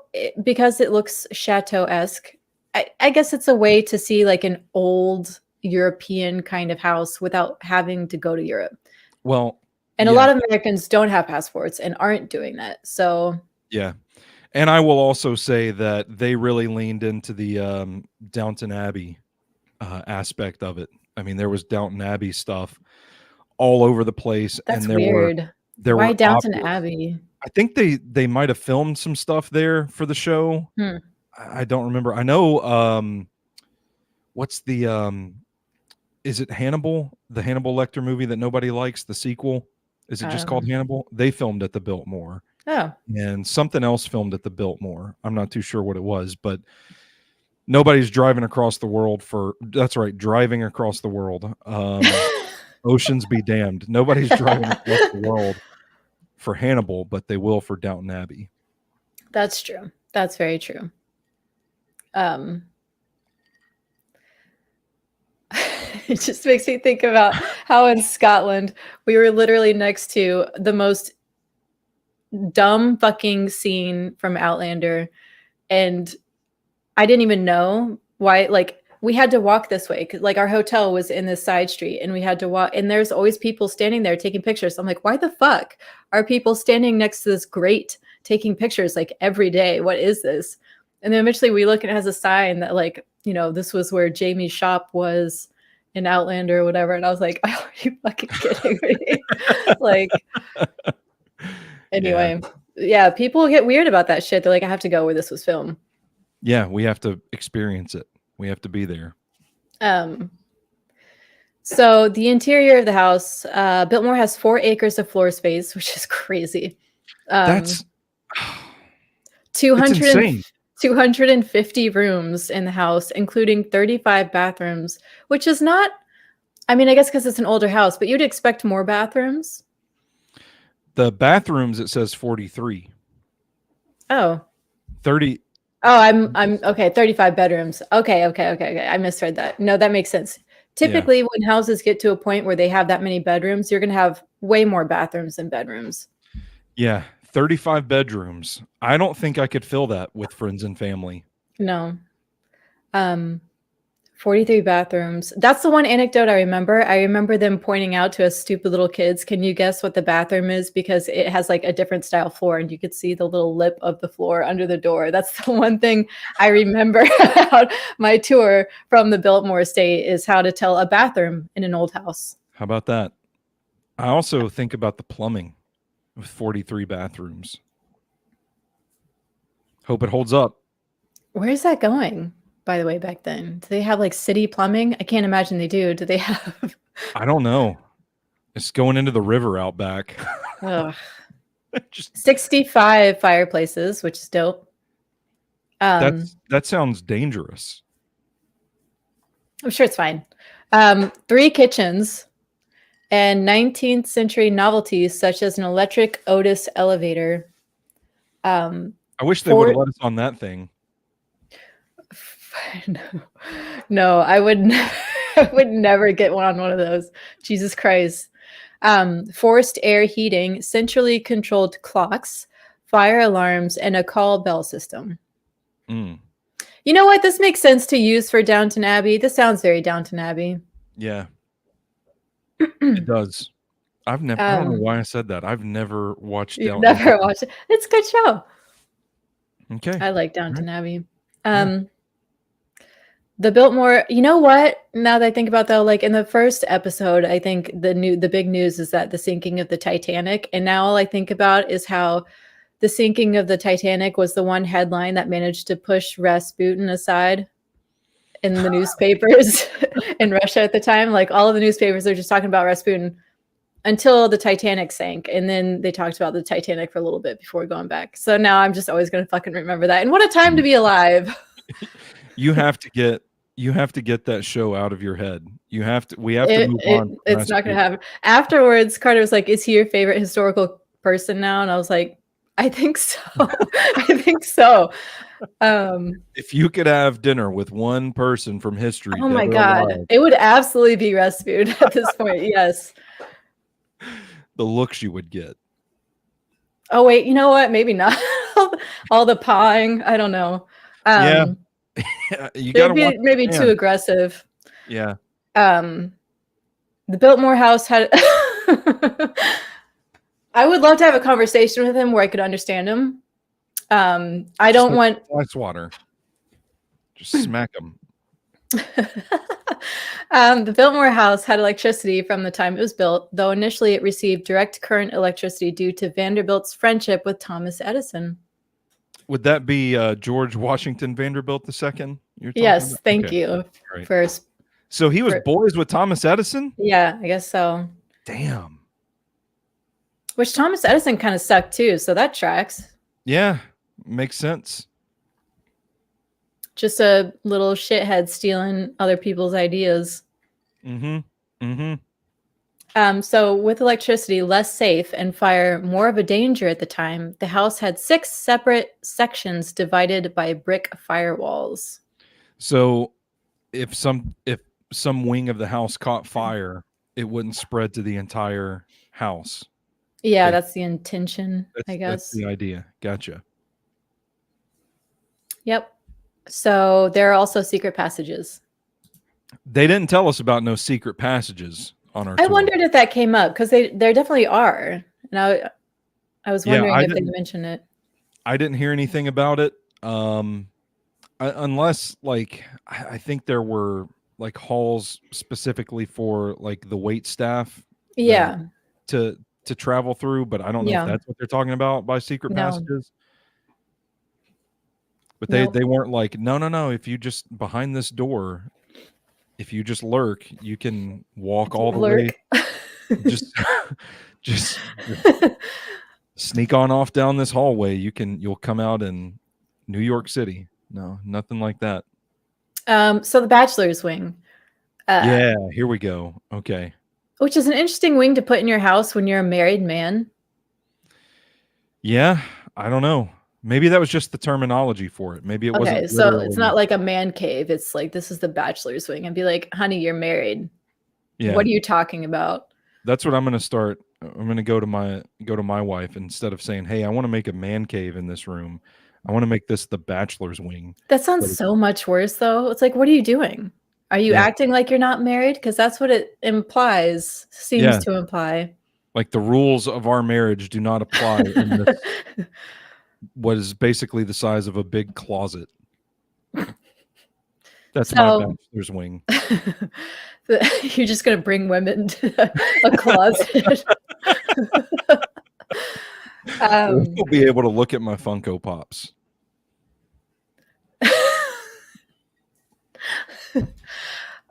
because it looks chateau-esque, I guess it's a way to see like an old European kind of house without having to go to Europe. Well, and a lot of Americans don't have passports and aren't doing that. So yeah. And I will also say that they really leaned into the Downton Abbey aspect of it. I mean, there was Downton Abbey stuff all over the place. That's and weird. Why Downton Abbey? I think they might have filmed some stuff there for the show. I don't remember. I know what's the is it Hannibal? The Hannibal Lecter movie that nobody likes, the sequel? Is it just called Hannibal? They filmed at the Biltmore. Oh. And something else filmed at the Biltmore. I'm not too sure what it was, but nobody's driving across the world that's right, driving across the world. Oceans be damned. Nobody's driving across the world for Hannibal, but they will for Downton Abbey. That's true. That's very true. It just makes me think about how in Scotland we were literally next to the most dumb fucking scene from Outlander, and I didn't even know why. Like, we had to walk this way because like our hotel was in this side street, and we had to walk, and there's always people standing there taking pictures. I'm like, why the fuck are people standing next to this grate taking pictures like every day? What is this? And then eventually we look and it has a sign that like, this was where Jamie's shop was in Outlander or whatever. And I was like, are you fucking kidding me? Like, anyway, yeah, people get weird about that shit. They're like, I have to go where this was filmed. Yeah, we have to experience it. We have to be there. So the interior of the house, Biltmore has 4 acres of floor space, which is crazy. That's 250 rooms in the house, including 35 bathrooms, which is not, I mean, I guess because it's an older house, but you'd expect more bathrooms. The bathrooms, it says 43. Oh. 30. Oh, I'm okay. 35 bedrooms. Okay. I misread that. No, that makes sense. Typically, when houses get to a point where they have that many bedrooms, you're going to have way more bathrooms than bedrooms. Yeah, 35 bedrooms. I don't think I could fill that with friends and family. No. 43 bathrooms. That's the one anecdote I remember. I remember them pointing out to us stupid little kids, can you guess what the bathroom is? Because it has like a different style floor and you could see the little lip of the floor under the door. That's the one thing I remember about my tour from the Biltmore Estate, is how to tell a bathroom in an old house. How about that? I also think about the plumbing with 43 bathrooms. Hope it holds up. Where is that going, by the way, back then? Do they have like city plumbing? I can't imagine they do. Do they have? I don't know. It's going into the river out back. Ugh. Just 65 fireplaces, which is dope. that sounds dangerous. I'm sure it's fine. 3 kitchens and 19th century novelties such as an electric Otis elevator. I wish they would have let us on that thing. No, I would I would never get on one of those. Jesus Christ. Forced air heating, centrally controlled clocks, fire alarms, and a call bell system. Mm. You know what? This makes sense to use for Downton Abbey. This sounds very Downton Abbey. Yeah. It does. I don't know why I said that. I've never watched You've Downton never Abbey. watched it. It's a good show. Okay. I like Downton Abbey. The Biltmore, you know what? Now that I think about that, like in the first episode, I think the big news is that the sinking of the Titanic. And now all I think about is how the sinking of the Titanic was the one headline that managed to push Rasputin aside in the newspapers in Russia at the time. Like all of the newspapers are just talking about Rasputin until the Titanic sank. And then they talked about the Titanic for a little bit before going back. So now I'm just always going to fucking remember that. And what a time to be alive. You have to get that show out of your head. We have to move on. It's not going to happen. Afterwards, Carter was like, is he your favorite historical person now? And I was like, I think so. I think so. If you could have dinner with one person from history, oh my God, it would absolutely be Rasputin at this point. Yes. The looks you would get. Oh, wait, you know what? Maybe not. All the pawing. I don't know. Yeah. You got to be maybe too aggressive. Yeah. The Biltmore house had I would love to have a conversation with him where I could understand him. I don't want ice water. Just smack him. The Biltmore house had electricity from the time it was built, though initially it received direct current electricity due to Vanderbilt's friendship with Thomas Edison. Would that be George Washington Vanderbilt II? Yes, about? Thank you. Right. First. So he was boys with Thomas Edison? Yeah, I guess so. Damn. Which Thomas Edison kind of sucked too, so that tracks. Yeah, makes sense. Just a little shithead stealing other people's ideas. So with electricity less safe and fire more of a danger at the time, the house had 6 separate sections divided by brick firewalls. So if some wing of the house caught fire, it wouldn't spread to the entire house. Yeah, that's the intention, I guess. That's the idea. Gotcha. Yep. So there are also secret passages. They didn't tell us about no secret passages on our tour. Wondered if that came up because there definitely are. And I was wondering if they mentioned it. I didn't hear anything about it. Unless like I think there were like halls specifically for like the wait staff. Yeah. To travel through, but I don't know if that's what they're talking about by secret passages. But they weren't like, no. If you just behind this door, if you just lurk, you can walk all the way. just sneak on off down this hallway. You'll come out in New York City. No, nothing like that. So the bachelor's wing. Yeah, here we go. Okay. Which is an interesting wing to put in your house when you're a married man. Yeah, I don't know. Maybe that was just the terminology for it. Maybe it wasn't. Okay, so it's not like a man cave. It's like, this is the bachelor's wing. And be like, honey, you're married. Yeah. What are you talking about? That's what I'm going to start. I'm going to go to my wife instead of saying, hey, I want to make a man cave in this room. I want to make this the bachelor's wing. That sounds so much worse, though. It's like, what are you doing? Are you acting like you're not married? Because that's what it seems to imply. Like the rules of our marriage do not apply in this, what is basically the size of a big closet. That's my bachelor's wing. You're just gonna bring women to a closet. We'll be able to look at my Funko Pops.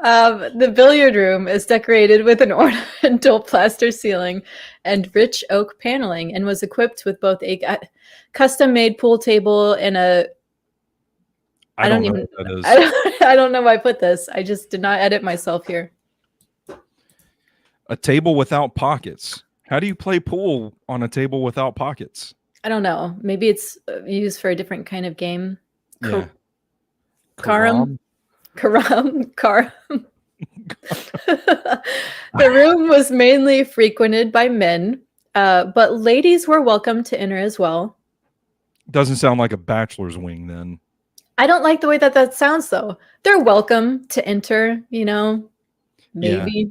The billiard room is decorated with an ornamental plaster ceiling and rich oak paneling, and was equipped with both a custom-made pool table and a. I don't know what that is. I don't know why I put this. I just did not edit myself here. A table without pockets. How do you play pool on a table without pockets? I don't know. Maybe it's used for a different kind of game. Yeah. Karam. The room was mainly frequented by men, but ladies were welcome to enter as well. Doesn't sound like a bachelor's wing then. I don't like the way that sounds though. They're welcome to enter, you know, maybe. Yeah.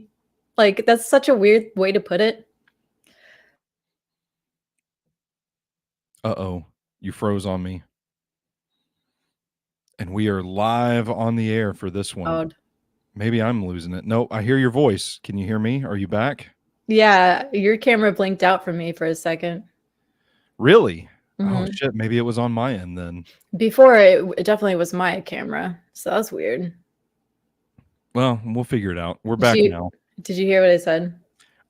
Like that's such a weird way to put it. Uh-oh, you froze on me. And we are live on the air for this one. Odd. Maybe I'm losing it. Nope, I hear your voice. Can you hear me? Are you back? Yeah, your camera blinked out for me for a second. Really? Mm-hmm. Oh, shit. Maybe it was on my end then. Before, it definitely was my camera. So that's weird. Well, we'll figure it out. We're back now. Did you hear what I said?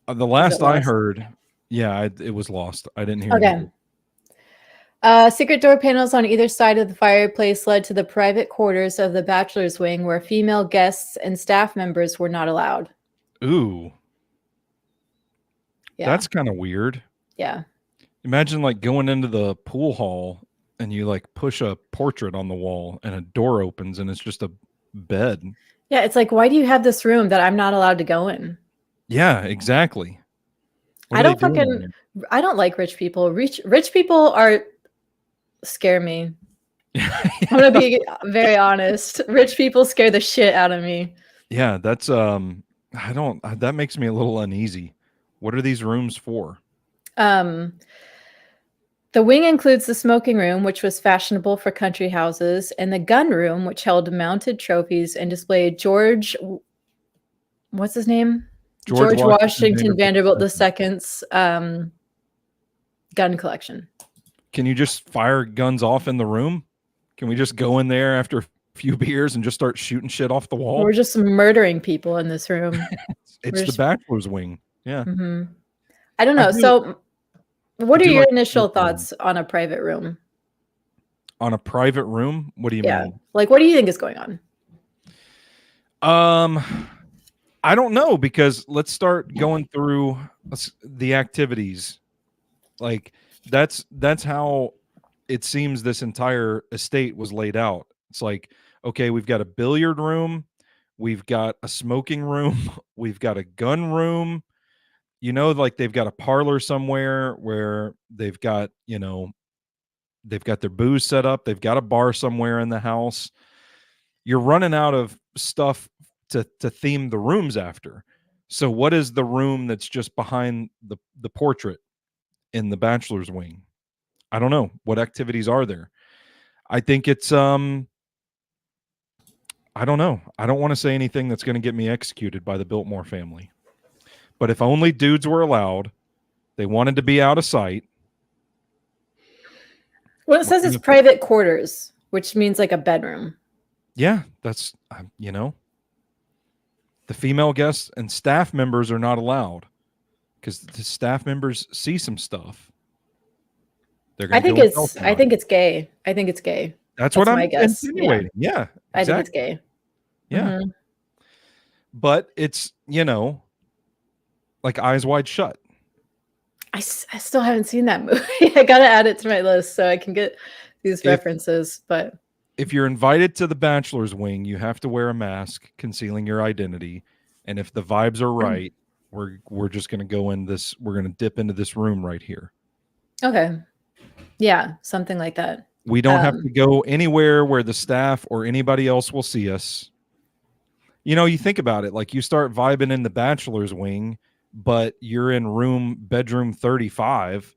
The last I heard, yeah, it was lost. I didn't hear anything. Secret door panels on either side of the fireplace led to the private quarters of the bachelor's wing, where female guests and staff members were not allowed. Ooh. Yeah. That's kind of weird. Yeah. Imagine like going into the pool hall and you like push a portrait on the wall and a door opens and it's just a bed. Yeah, it's like, why do you have this room that I'm not allowed to go in? Yeah, exactly. I don't like rich people. Rich people scare me. I'm gonna be very honest. Rich people scare the shit out of me. Yeah, that's that makes me a little uneasy. What are these rooms for? The wing includes the smoking room, which was fashionable for country houses, and the gun room, which held mounted trophies and displayed what's his name? George Washington Vanderbilt II's gun collection. Can you just fire guns off in the room? Can we just go in there after a few beers and just start shooting shit off the wall? We're just murdering people in this room. It's the bachelor's wing. Yeah. Mm-hmm. I don't know. So what are your initial thoughts on a private room? On a private room? What do you mean? Like, what do you think is going on? I don't know, because let's start going through the activities. Like that's how it seems this entire estate was laid out. It's like, okay, we've got a billiard room, we've got a smoking room, we've got a gun room. You know, like they've got a parlor somewhere where they've got, you know, they've got their booze set up. They've got a bar somewhere in the house. You're running out of stuff to theme the rooms after. So what is the room that's just behind the portrait in the bachelor's wing? I don't know. What activities are there? I think it's, I don't know. I don't want to say anything that's going to get me executed by the Biltmore family. But if only dudes were allowed, they wanted to be out of sight. Well, it says it's private quarters, which means like a bedroom. Yeah, that's, you know, the female guests and staff members are not allowed because the staff members see some stuff. I think it's gay. I think it's gay. That's what I'm insinuating. Yeah, exactly. I think it's gay. Yeah. Mm-hmm. But it's, you know, like Eyes Wide Shut. I still haven't seen that movie. I got to add it to my list so I can get these references. But if you're invited to the bachelor's wing, you have to wear a mask concealing your identity. And if the vibes are right, we're just going to go in this. We're going to dip into this room right here. Okay. Yeah, something like that. We don't have to go anywhere where the staff or anybody else will see us. You know, you think about it, like you start vibing in the bachelor's wing, but you're in bedroom 35.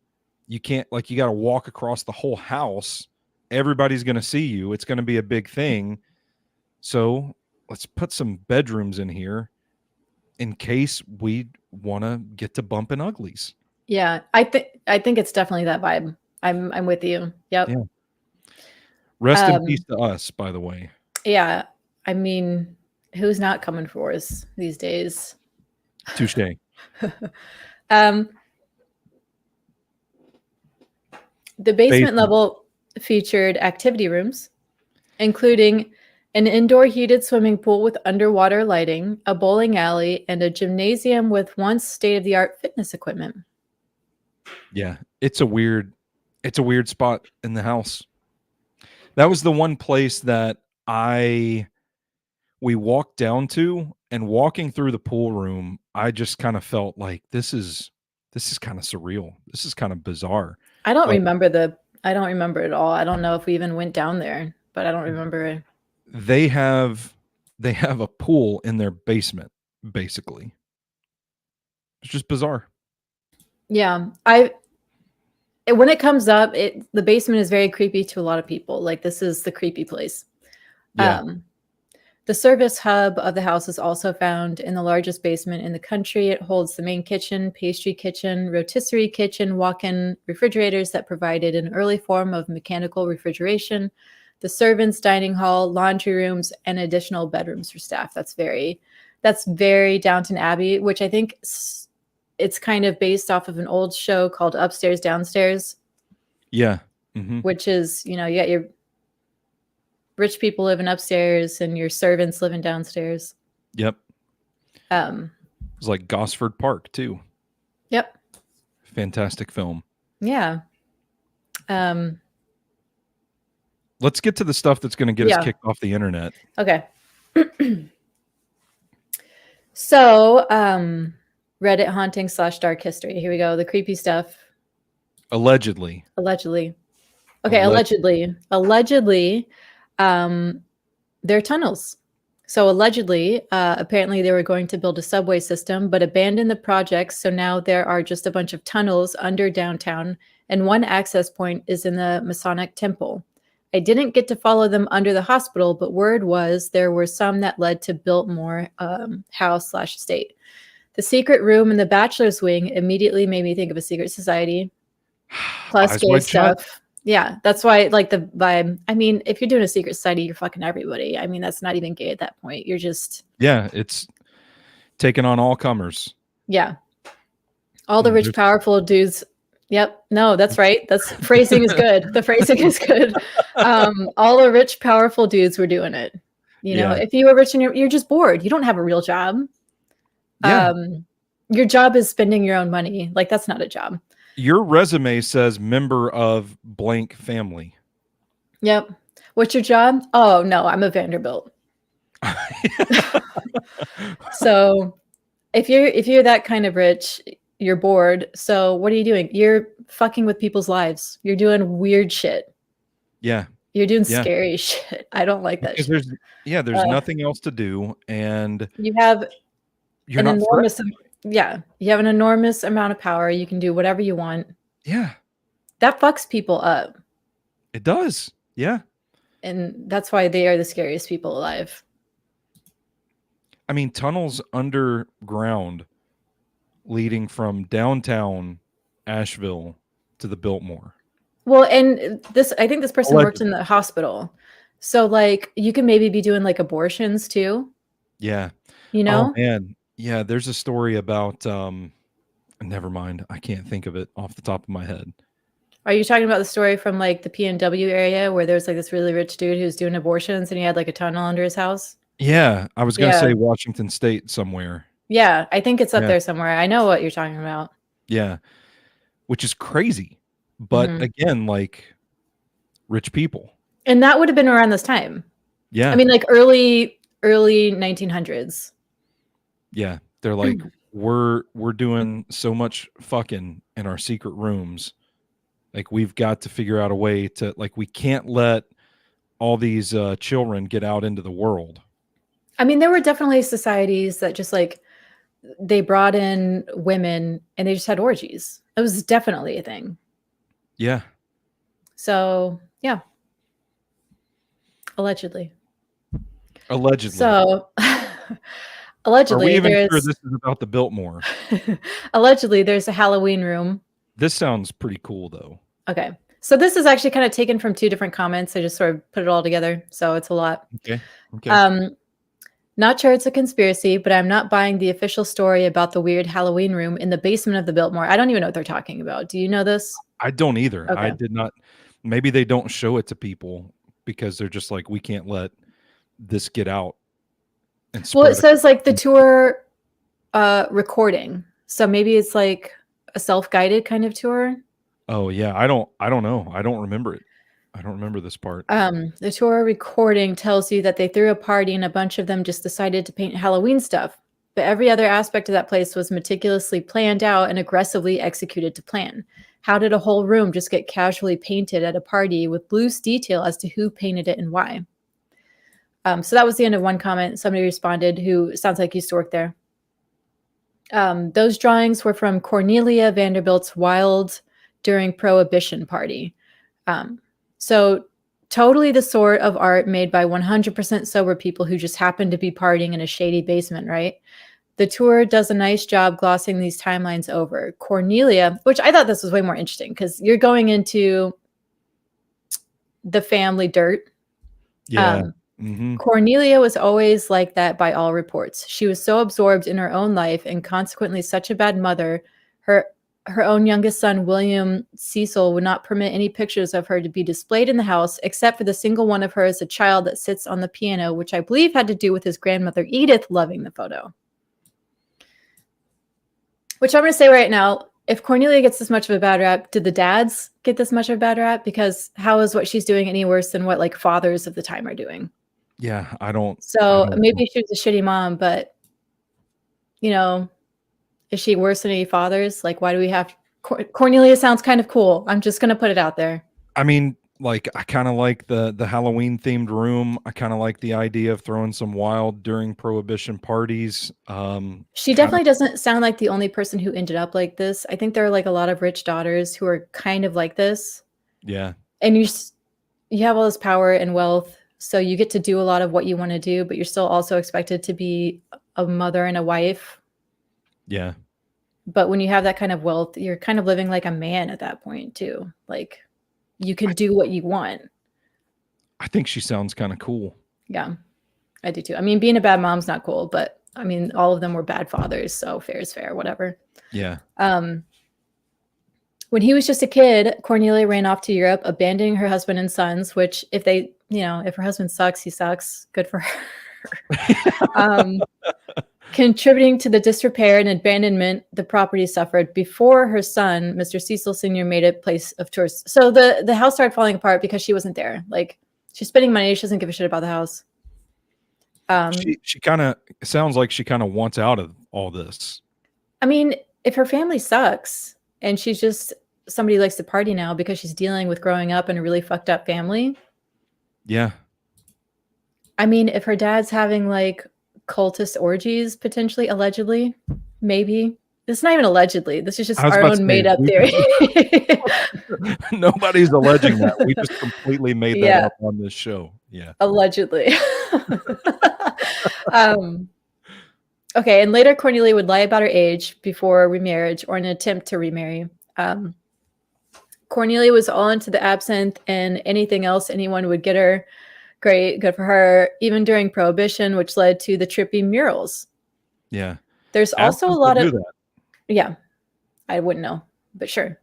You can't, like, you got to walk across the whole house. Everybody's going to see you. It's going to be a big thing. So let's put some bedrooms in here. in case we want to get to bumping uglies. Yeah, I think it's definitely that vibe. I'm with you. Yep. Yeah. Rest in peace to us, by the way. Yeah. I mean, who's not coming for us these days? Touche. The basement level featured activity rooms, including an indoor heated swimming pool with underwater lighting, a bowling alley, and a gymnasium with once state-of-the-art fitness equipment. Yeah, it's a weird spot in the house. That was the one place that we walked down to, and walking through the pool room, I just kind of felt like this is kind of surreal. This is kind of bizarre. I don't remember it all. I don't know if we even went down there, but I don't remember it. They have a pool in their basement, basically. It's just bizarre. Yeah, when it comes up, the basement is very creepy to a lot of people. Like, this is the creepy place. Yeah. The service hub of the house is also found in the largest basement in the country. It holds the main kitchen, pastry kitchen, rotisserie kitchen, walk-in refrigerators that provided an early form of mechanical refrigeration, the servants' dining hall, laundry rooms, and additional bedrooms for staff. That's very Downton Abbey, which I think it's kind of based off of an old show called Upstairs, Downstairs. Yeah. Mm-hmm. Which is, you got your rich people living upstairs and your servants living downstairs. Yep. It's like Gosford Park too. Yep. Fantastic film. Yeah. Let's get to the stuff that's going to get us kicked off the internet. Okay. So, Reddit haunting / dark history. Here we go. The creepy stuff. Allegedly. Okay. Allegedly, they're tunnels. So allegedly, apparently they were going to build a subway system, but abandoned the project. So now there are just a bunch of tunnels under downtown, and one access point is in the Masonic Temple. I didn't get to follow them under the hospital, but word was there were some that led to Biltmore House / estate. The secret room in the bachelor's wing immediately made me think of a secret society, plus gay stuff. Yeah, that's why, like, the vibe. I mean, if you're doing a secret society, you're fucking everybody. I mean, that's not even gay at that point. You're just... Yeah, it's taking on all comers. Yeah. All the rich, powerful dudes. Yep. No, that's right. That's phrasing is good. The phrasing is good. All the rich, powerful dudes were doing it. If you were rich and you're just bored, you don't have a real job. Yeah. Your job is spending your own money. Like, that's not a job. Your resume says member of blank family. Yep. What's your job? Oh, no, I'm a Vanderbilt. So if you're that kind of rich, you're bored. So what are you doing? You're fucking with people's lives. You're doing weird shit. Yeah. You're doing scary shit. I don't like that shit. There's nothing else to do, and you're an enormous... Yeah, you have an enormous amount of power. You can do whatever you want. Yeah. That fucks people up. It does. Yeah. And that's why they are the scariest people alive. I mean, tunnels underground leading from downtown Asheville to the Biltmore. Well, and I think this person worked in the hospital. So, like, you can maybe be doing, like, abortions too. Yeah. Oh, man. Yeah, there's a story about never mind. I can't think of it off the top of my head. Are you talking about the story from, like, the PNW area where there's, like, this really rich dude who's doing abortions and he had, like, a tunnel under his house? Yeah, I was going to say Washington State somewhere. Yeah, I think it's up there somewhere. I know what you're talking about. Yeah. Which is crazy. But again, like, rich people. And that would have been around this time. Yeah. I mean, like, early 1900s. Yeah, they're like, we're doing so much fucking in our secret rooms. Like, we've got to figure out a way to, like, we can't let all these children get out into the world. I mean, there were definitely societies that just, like, they brought in women and they just had orgies. It was definitely a thing. Yeah. So, yeah. Allegedly. Allegedly. So... Are we Allegedly, even sure there's this is about the Biltmore? allegedly there's a Halloween room. This sounds pretty cool, though. Okay. So this is actually kind of taken from 2 different comments. I just sort of put it all together. So it's a lot. Okay. Okay. Not sure it's a conspiracy, but I'm not buying the official story about the weird Halloween room in the basement of the Biltmore. I don't even know what they're talking about. Do you know this? I don't either. I Okay. did not. Maybe they don't show it to people because they're just like, we can't let this get out. And Well, it spread says like the tour recording. So maybe it's like a self-guided kind of tour. Oh yeah, I don't know. I don't remember it. I don't remember this part. The tour recording tells you that they threw a party and a bunch of them just decided to paint Halloween stuff. But every other aspect of that place was meticulously planned out and aggressively executed to plan. How did a whole room just get casually painted at a party with loose detail as to who painted it and why? So that was the end of one comment. Somebody responded who sounds like used to work there. Those drawings were from Cornelia Vanderbilt's wild during Prohibition party. So totally the sort of art made by 100% sober people who just happen to be partying in a shady basement, right? The tour does a nice job glossing these timelines over. Cornelia, which I thought this was way more interesting because you're going into the family dirt. Yeah. Cornelia was always like that by all reports. She was so absorbed in her own life and consequently such a bad mother. Her own youngest son, William Cecil, would not permit any pictures of her to be displayed in the house, except for the single one of her as a child that sits on the piano, which I believe had to do with his grandmother, Edith, loving the photo. Which I'm going to say right now, if Cornelia gets this much of a bad rap, did the dads get this much of a bad rap? Because how is what she's doing any worse than what like fathers of the time are doing? Yeah, I don't. So maybe she was a shitty mom, but you know, is she worse than any fathers? Like, why do we have Cornelia sounds kind of cool. I'm just going to put it out there. I mean, like, I kind of like the Halloween themed room. I kind of like the idea of throwing some wild during Prohibition parties. She definitely doesn't sound like the only person who ended up like this. I think there are like a lot of rich daughters who are kind of like this. Yeah. And you have all this power and wealth, so you get to do a lot of what you want to do, but you're still also expected to be a mother and a wife. Yeah. But when you have that kind of wealth, you're kind of living like a man at that point too. Like you can do what you want. I think she sounds kind of cool. Yeah, I do too. I mean, being a bad mom's not cool, but I mean, all of them were bad fathers. So fair is fair, whatever. Yeah. When he was just a kid, Cornelia ran off to Europe, abandoning her husband and sons, which if they, if her husband sucks, he sucks. Good for her. Contributing to the disrepair and abandonment the property suffered before her son, Mr. Cecil Sr., made it a place of tourists. So the house started falling apart because she wasn't there. Like she's spending money. She doesn't give a shit about the house. She kind of sounds like she kind of wants out of all this. I mean, if her family sucks and she's just somebody who likes to party now because she's dealing with growing up in a really fucked up family. Yeah. I mean, if her dad's having like cultist orgies, potentially, allegedly, maybe. It's not even allegedly. This is just our own made up theory. Nobody's alleging that. We just completely made that up on this show. Yeah. Allegedly. Okay. And later, Cornelia would lie about her age before remarriage or an attempt to remarry. Cornelia was all into the absinthe and anything else anyone would get her. Great, good for her. Even during Prohibition, which led to the trippy murals. Yeah. There's also a lot of yeah, I wouldn't know, but sure.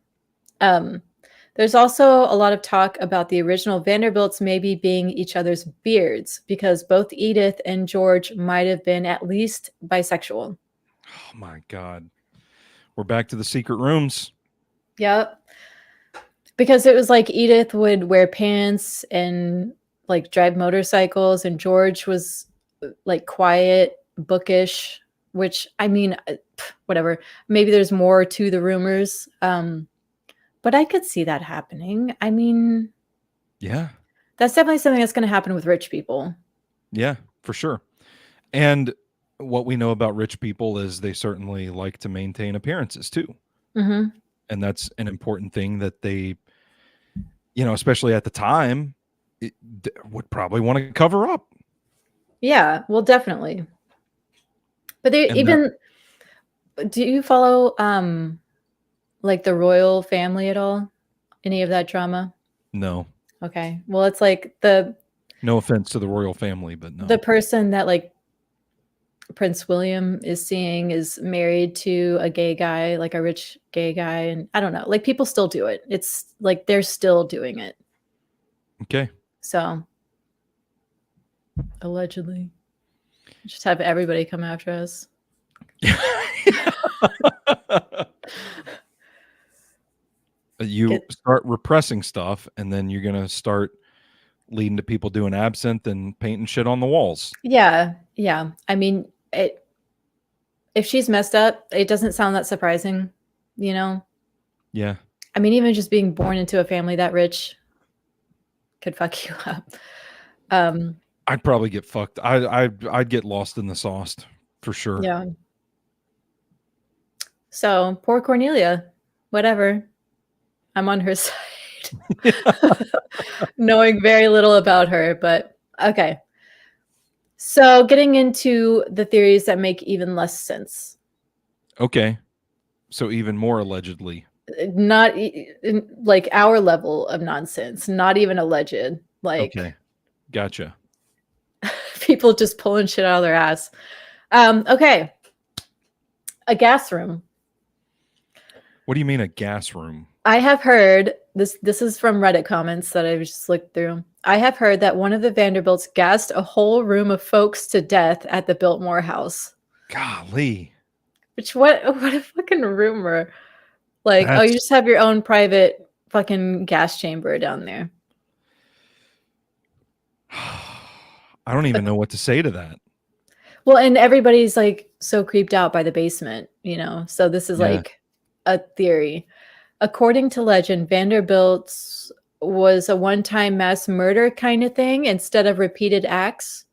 There's also a lot of talk about the original Vanderbilts maybe being each other's beards because both Edith and George might have been at least bisexual. Oh my God. We're back to the secret rooms. Yep. Because it was like Edith would wear pants and like drive motorcycles, and George was like quiet, bookish, which I mean, whatever. Maybe there's more to the rumors. But I could see that happening. I mean, yeah, that's definitely something that's going to happen with rich people. Yeah, for sure. And what we know about rich people is they certainly like to maintain appearances too. Mm-hmm. And that's an important thing that they, especially at the time, would probably want to cover up. Yeah, well, definitely. But they And even do you follow like the royal family at all? Any of that drama? no, Okay. Well, it's like the no offense to the royal family, but no. person that like Prince William is seeing is married to a gay guy, like a rich gay guy, and I don't know. Like people still do it. It's like they're still doing it. Okay. So allegedly, just have everybody come after us. You start repressing stuff, and then you're gonna start leading to people doing absinthe and painting shit on the walls. Yeah, yeah. I mean, if she's messed up, it doesn't sound that surprising, you know? Yeah. I mean, even just being born into a family that rich could fuck you up. I'd probably get fucked. I'd get lost in the sauce for sure. Yeah. So poor Cornelia, whatever. I'm on her side. Knowing very little about her, but okay. So getting into the theories that make even less sense. Okay. So even more allegedly. Not like our level of nonsense, not even alleged. Like Okay. Gotcha. people just pulling shit out of their ass. Okay. A gas room. What do you mean a gas room? I have heard this is from Reddit comments that I've just looked through. I have heard that one of the Vanderbilts gassed a whole room of folks to death at the Biltmore house. Golly. Which what a fucking rumor. Like, oh, you just have your own private fucking gas chamber down there. I don't even know what to say to that. Well, and everybody's like so creeped out by the basement, you know. So this is like a theory. According to legend, Vanderbilt's was a one-time mass murder kind of thing instead of repeated acts.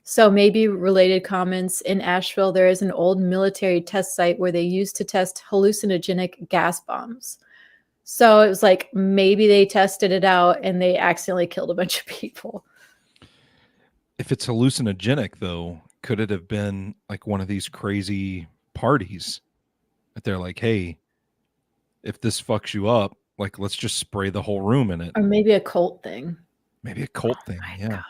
So maybe related comments. In Asheville, there is an old military test site where they used to test hallucinogenic gas bombs. So it was like maybe they tested it out and they accidentally killed a bunch of people. If it's hallucinogenic, though, could it have been like one of these crazy parties that they're like, hey, if this fucks you up, like, let's just spray the whole room in it. Or maybe a cult thing. Maybe a cult thing. Yeah. God.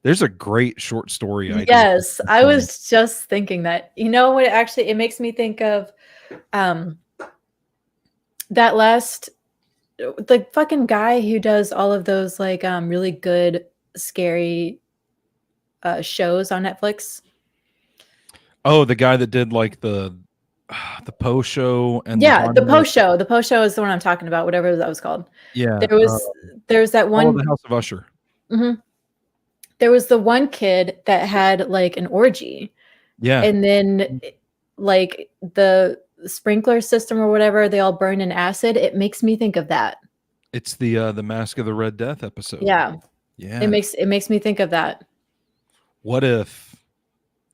There's a great short story idea. Yes, I was just thinking that. You know what? Actually, it makes me think of that last, the fucking guy who does all of those like really good scary shows on Netflix. Oh, the guy that did like the Poe show and the Poe show. The Poe show is the one I'm talking about. Whatever that was called. Yeah, there's that one. The House of Usher. Mm-hmm. There was the one kid that had like an orgy. Yeah, and then like the sprinkler system or whatever, they all burn in acid. It makes me think of that. It's the Mask of the Red Death episode. Yeah. It makes me think of that. What if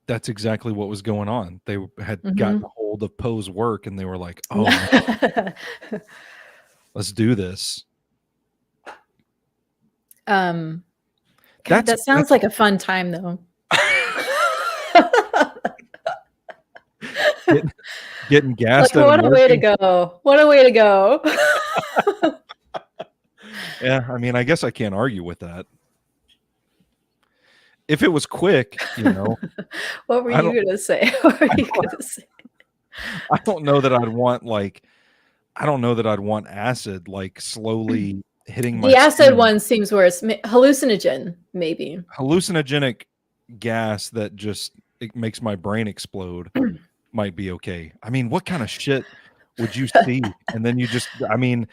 that's exactly what was going on? They had gotten a hold of Poe's work and they were like, oh, no. Let's do this. God, that sounds like a fun time though. Getting gassed. Like, what a way to go. What a way to go. Yeah, I mean, I guess I can't argue with that. If it was quick, you know. What were you going to say? What were you going to say? I don't know that I'd want acid like slowly hitting my The acid skin. one seems worse. Hallucinogen, maybe. Hallucinogenic gas that just it makes my brain explode might be okay. I mean, what kind of shit would you see? And then you just, I mean,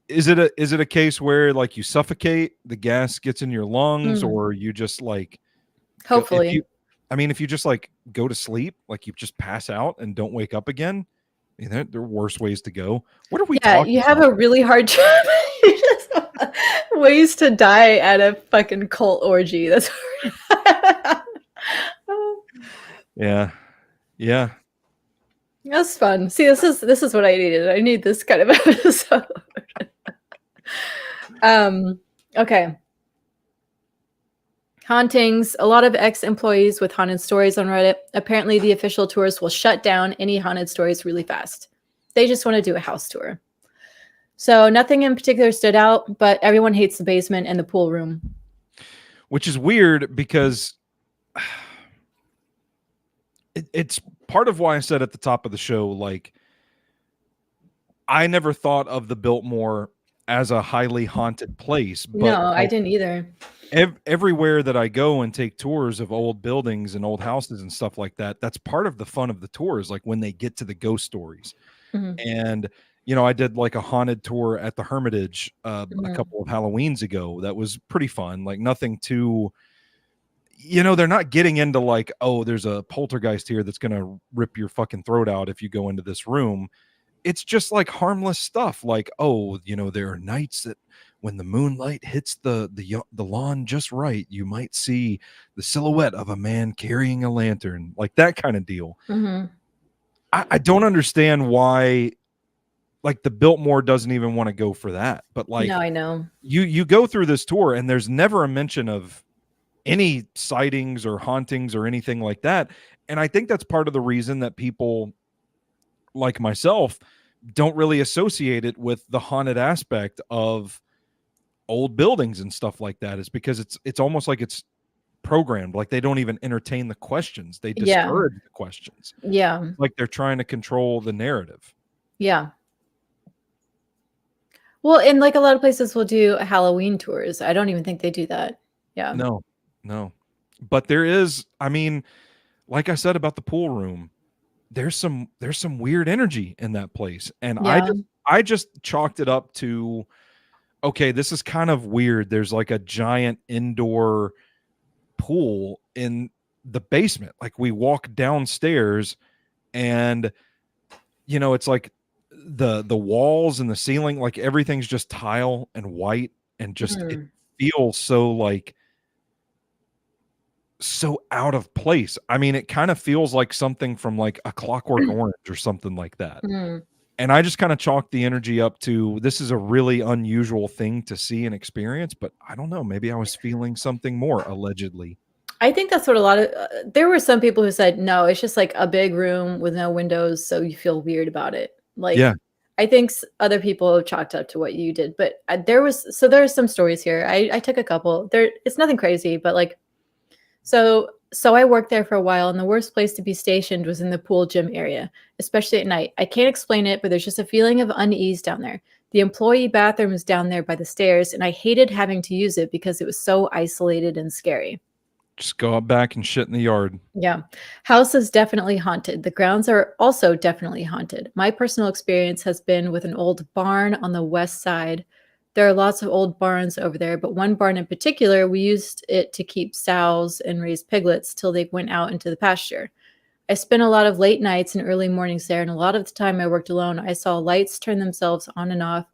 is it a case where like you suffocate, the gas gets in your lungs, or you just like, hopefully, if you just like go to sleep, like you just pass out and don't wake up again, I mean, there are worse ways to go. What are we talking you have about? a really hard job. You just ways to die at a fucking cult orgy. That's yeah. That's fun. See, this is what I needed. I need this kind of episode. Okay. Hauntings. A lot of ex-employees with haunted stories on Reddit. Apparently, the official tours will shut down any haunted stories really fast. They just want to do a house tour. So nothing in particular stood out, but everyone hates the basement and the pool room. Which is weird because it's part of why I said at the top of the show, like, I never thought of the Biltmore as a highly haunted place, but No, I like, didn't either. everywhere that I go and take tours of old buildings and old houses and stuff like that, that's part of the fun of the tours, like when they get to the ghost stories. Mhm. And I did like a haunted tour at the Hermitage a Mhm. couple of Halloweens ago. That was pretty fun. Like nothing too, they're not getting into like, oh, there's a poltergeist here that's gonna rip your fucking throat out if you go into this room. It's just like harmless stuff, like, oh, there are nights that when the moonlight hits the lawn just right, you might see the silhouette of a man carrying a lantern, like that kind of deal. Mhm. I don't understand why, like, the Biltmore doesn't even want to go for that. But No, like, I know. you go through this tour and there's never a mention of any sightings or hauntings or anything like that. And I think that's part of the reason that people like myself don't really associate it with the haunted aspect of old buildings and stuff like that, is because it's almost like it's programmed. Like they don't even entertain the questions. They Yeah. discourage the questions. Yeah. Like they're trying to control the narrative. Yeah. Well, and like a lot of places will do Halloween tours. I don't even think they do that. Yeah. No, no. But there is, I mean, like I said about the pool room, there's some weird energy in that place. And Yeah. I just chalked it up to, okay, this is kind of weird. There's like a giant indoor pool in the basement. Like we walk downstairs and it's like the walls and the ceiling, like everything's just tile and white, and just it Mhm. feels so like so out of place. I mean, it kind of feels like something from like a Clockwork Orange or something like that. Mhm. And I just kind of chalked the energy up to, this is a really unusual thing to see and experience, but I don't know, maybe I was feeling something more, allegedly. I think that's what a lot of there were some people who said, "No, it's just like a big room with no windows, so you feel weird about it." Yeah. Like, I think other people chalked up to what you did, but there are some stories here. I took a couple. It's nothing crazy, but like so I worked there for a while, and the worst place to be stationed was in the pool gym area, especially at night. I can't explain it, but there's just a feeling of unease down there. The employee bathroom is down there by the stairs, and I hated having to use it because it was so isolated and scary. Just go out back and shit in the yard. Yeah. House is definitely haunted. The grounds are also definitely haunted. My personal experience has been with an old barn on the west side. There are lots of old barns over there, but one barn in particular, we used it to keep sows and raise piglets till they went out into the pasture. I spent a lot of late nights and early mornings there, and a lot of the time I worked alone. I saw lights turn themselves on and off,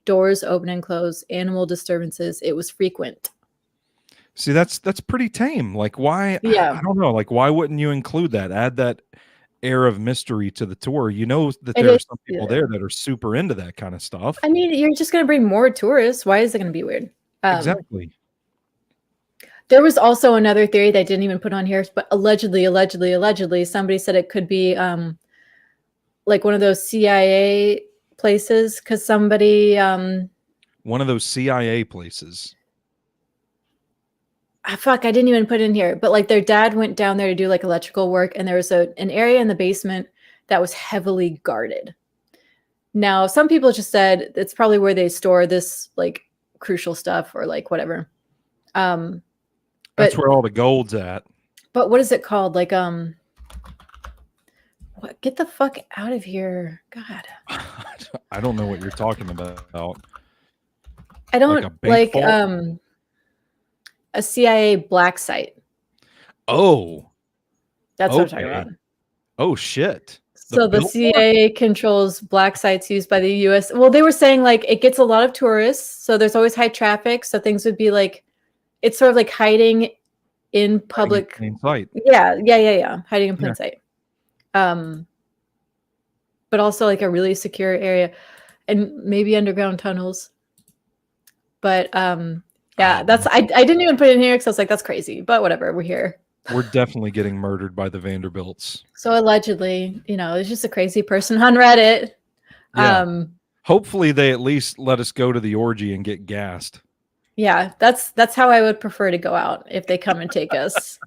doors open and close, animal disturbances. It was frequent. See, that's pretty tame. Like, why? Yeah, I don't know. Like, why wouldn't you include that? Add that air of mystery to the tour. You know that it there is. are some people there that are super into that kind of stuff. I mean, you're just gonna bring more tourists. Why is it gonna be weird? Exactly. There was also another theory that I didn't even put on here, but allegedly, somebody said it could be like one of those CIA places because somebody One of those CIA places. fuck, I didn't even put it in here, but like their dad went down there to do like electrical work, and there was an area in the basement that was heavily guarded. Now, some people just said it's probably where they store this like crucial stuff or like whatever. That's But where all the gold's at. but what is it called? Like what? Get the fuck out of here, God! I don't know what you're talking about. I Like don't a bank like vault? a CIA black site. Oh, That's what I'm talking okay. about. Oh shit. The So the Biltmore? CIA controls black sites used by the US. Well, they were saying like it gets a lot of tourists, so there's always high traffic. So things would be like it's sort of like hiding in Hiding in public. plain sight. Yeah. Hiding in Yeah. plain sight. Um, but also like a really secure area and maybe underground tunnels. But Yeah, that's I didn't even put it in here because I was like, that's crazy, but whatever, we're here. We're definitely getting murdered by the Vanderbilts. So allegedly, it's just a crazy person on Reddit. Yeah. Hopefully they at least let us go to the orgy and get gassed. Yeah, that's how I would prefer to go out if they come and take us.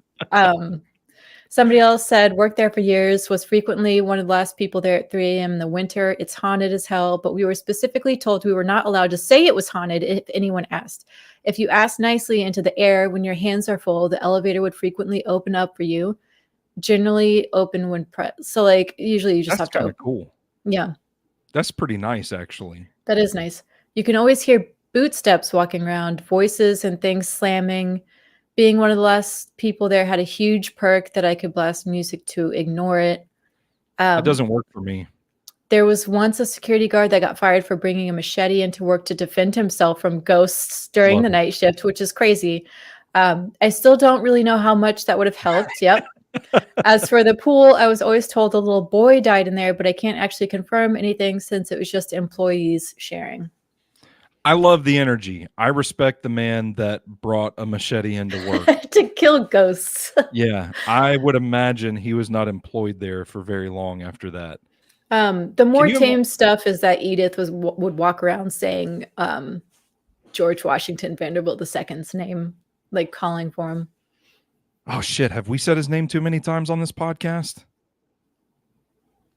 Somebody else said, worked there for years, was frequently one of the last people there at 3 a.m. in the winter. It's haunted as hell, but we were specifically told we were not allowed to say it was haunted if anyone asked. If you asked nicely into the air when your hands are full, the elevator would frequently open up for you, generally open when pressed. So, like, usually you just have to kind of open. cool. Yeah. That's pretty nice, actually. That is nice. You can always hear boot steps walking around, voices and things slamming. Being one of the last people there had a huge perk that I could blast music to ignore it. It doesn't work for me. There was once a security guard that got fired for bringing a machete into work to defend himself from ghosts during the night shift, which is crazy. I still don't really know how much that would have helped. Yep. As for the pool, I was always told a little boy died in there, but I can't actually confirm anything since it was just employees sharing. I love the energy. I respect the man that brought a machete into work. To kill ghosts. Yeah, I would imagine he was not employed there for very long after that. The more tame stuff is that Edith would walk around saying George Washington Vanderbilt II's name, like calling for him. Oh shit, have we said his name too many times on this podcast?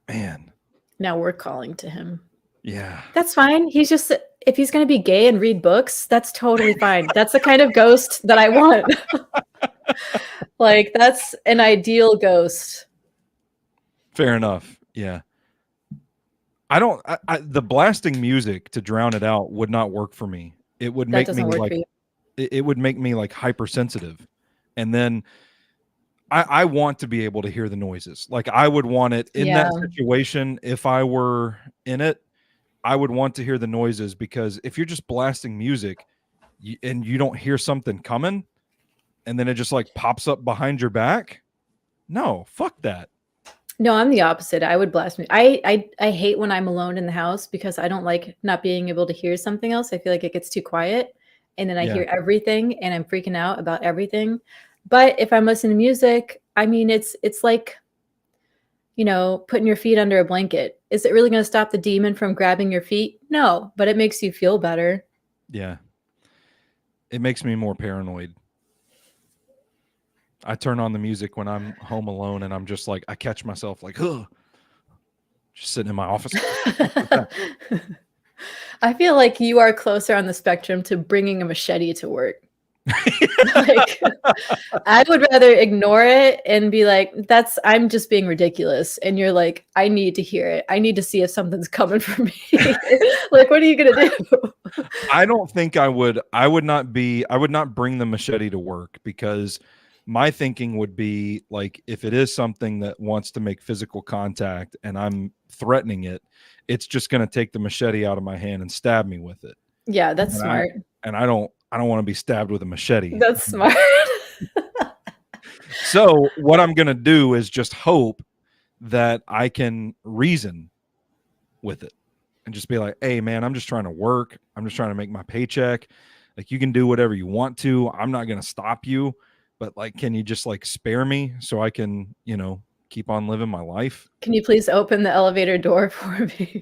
Man. Now we're calling to him. Yeah. That's fine. He's just, if he's going to be gay and read books, that's totally fine. That's the kind of ghost that I want. Like, that's an ideal ghost. Fair enough. Yeah. The blasting music to drown it out would not work for me. It would make me like, it would make me like hypersensitive. And then I want to be able to hear the noises. Like I would want it in that situation. If I were in it, I would want to hear the noises, because if you're just blasting music and you don't hear something coming and then it just like pops up behind your back. No, fuck that. No, I'm the opposite. I would blast me. I hate when I'm alone in the house because I don't like not being able to hear something else. I feel like it gets too quiet and then I hear everything and I'm freaking out about everything. But if I'm listening to music, I mean, it's like, putting your feet under a blanket. Is it really going to stop the demon from grabbing your feet? No, but it makes you feel better. Yeah. It makes me more paranoid. I turn on the music when I'm home alone and I'm just like, I catch myself like, ugh, just sitting in my office. I feel like you are closer on the spectrum to bringing a machete to work. Like, I would rather ignore it and be like, I'm just being ridiculous. And you're like, I need to hear it. I need to see if something's coming for me. Like, what are you going to do? I don't think I would not bring the machete to work, because my thinking would be like, if it is something that wants to make physical contact and I'm threatening it, it's just going to take the machete out of my hand and stab me with it. Yeah, that's smart. I don't want to be stabbed with a machete. That's smart. So what I'm going to do is just hope that I can reason with it and just be like, hey man, I'm just trying to work. I'm just trying to make my paycheck. Like, you can do whatever you want to. I'm not going to stop you, but like, can you just like spare me so I can, keep on living my life? Can you please open the elevator door for me?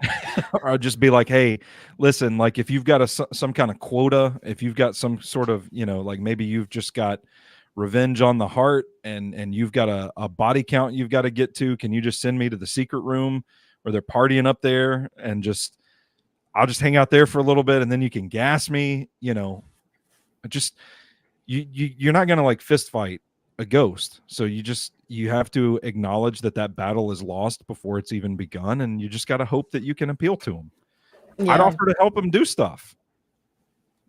Or I'll just be like, hey, listen, like if you've got some kind of quota, if you've got some sort of, like maybe you've just got revenge on the heart and you've got a body count you've got to get to, can you just send me to the secret room where they're partying up there, and I'll just hang out there for a little bit and then you can gas me, just you're not going to like fist fight a ghost. So you have to acknowledge that battle is lost before it's even begun. And you just got to hope that you can appeal to them. Yeah. I'd offer to help them do stuff.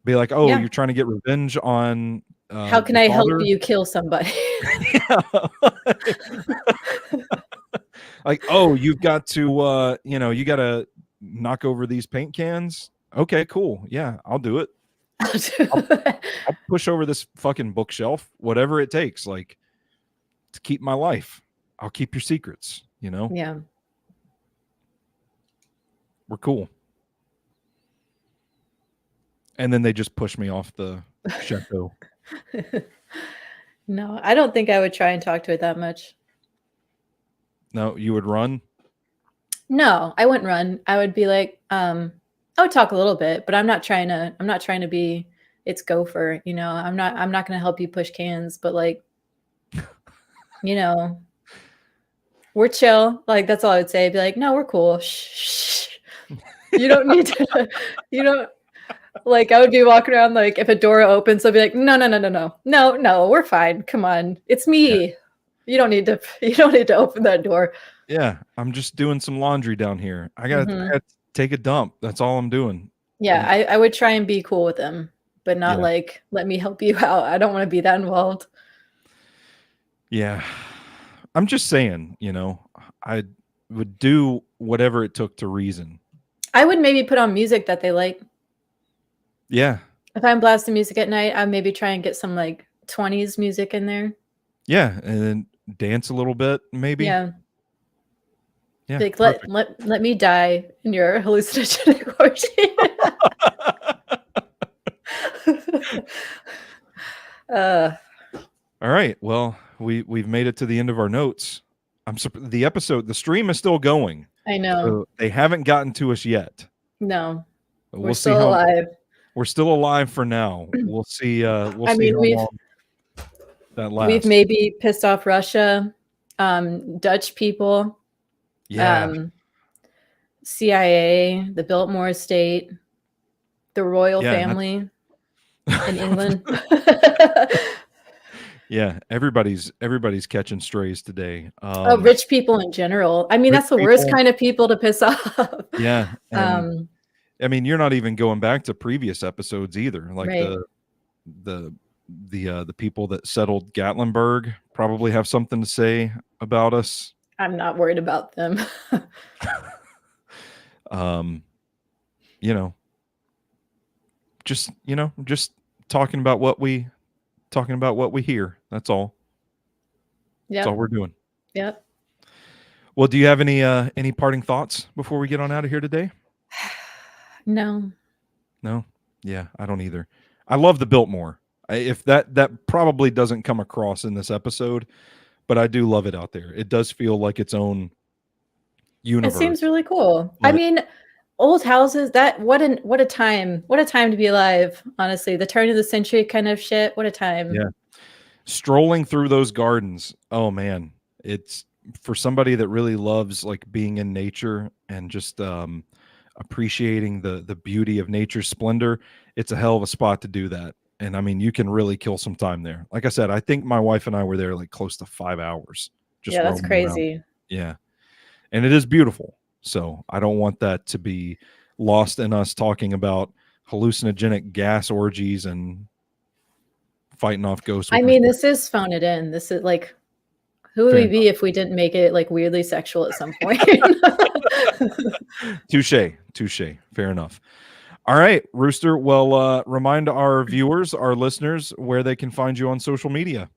Be like, oh, you're trying to get revenge on, how can I help you kill somebody? Like, oh, you've got to, you got to knock over these paint cans. Okay, cool. Yeah, I'll do it. I'll push over this fucking bookshelf, whatever it takes, like, to keep my life. I'll keep your secrets, Yeah. We're cool. And then they just push me off the chateau. No, I don't think I would try and talk to it that much. No, you would run? No, I wouldn't run. I would be like, I would talk a little bit, but I'm not trying to be its gopher, you know. I'm not gonna help you push cans, but like, you know, we're chill. Like that's all I would say. I'd be like, no, we're cool. Shh. You don't need to, you don't like I would be walking around like if a door opens, I'd be like, no, we're fine. Come on. It's me. Yeah. You don't need to open that door. Yeah, I'm just doing some laundry down here. I gotta take a dump. That's all I'm doing. Yeah, I would try and be cool with them, but not like let me help you out. I don't want to be that involved. Yeah. I'm just saying, you know, I would do whatever it took to reason. I would maybe put on music that they like. Yeah. If I'm blasting music at night, I'd maybe try and get some like 20s music in there. Yeah, and then dance a little bit, maybe. Yeah. Yeah. Like let me die in your hallucinogenic orgy. All right. Well, we've made it to the end of our notes. The stream is still going. I know. So they haven't gotten to us yet. No. We'll see still alive. We're still alive for now. We'll see. We'll see how long that lasts. We've maybe pissed off Russia, Dutch people, CIA, the Biltmore Estate, the royal family in England. Yeah, everybody's catching strays today. Rich people in general. I mean, that's the worst kind of people to piss off. Yeah. I mean, you're not even going back to previous episodes either. Like the people that settled Gatlinburg probably have something to say about us. I'm not worried about them. You know, just talking about what we hear. That's all. Yeah. That's all we're doing. Yep. Well, do you have any parting thoughts before we get on out of here today? No. Yeah, I don't either. I love the Biltmore. If that probably doesn't come across in this episode, but I do love it out there. It does feel like its own universe. It seems really cool. I mean, old houses, what a time to be alive, honestly. The turn of the century kind of shit. What a time. Yeah. Strolling through those gardens. Oh man. It's for somebody that really loves like being in nature and just appreciating the beauty of nature's splendor. It's a hell of a spot to do that. And I mean, you can really kill some time there. Like I said, I think my wife and I were there like close to 5 hours. Yeah, that's crazy. Around. Yeah. And it is beautiful. So I don't want that to be lost in us talking about hallucinogenic gas orgies and fighting off ghosts. I mean, this is phone it in. This is like, who would we be if we didn't make it like weirdly sexual at some point? Touche. Fair enough. All right, Rooster. Well, remind our viewers, our listeners, where they can find you on social media.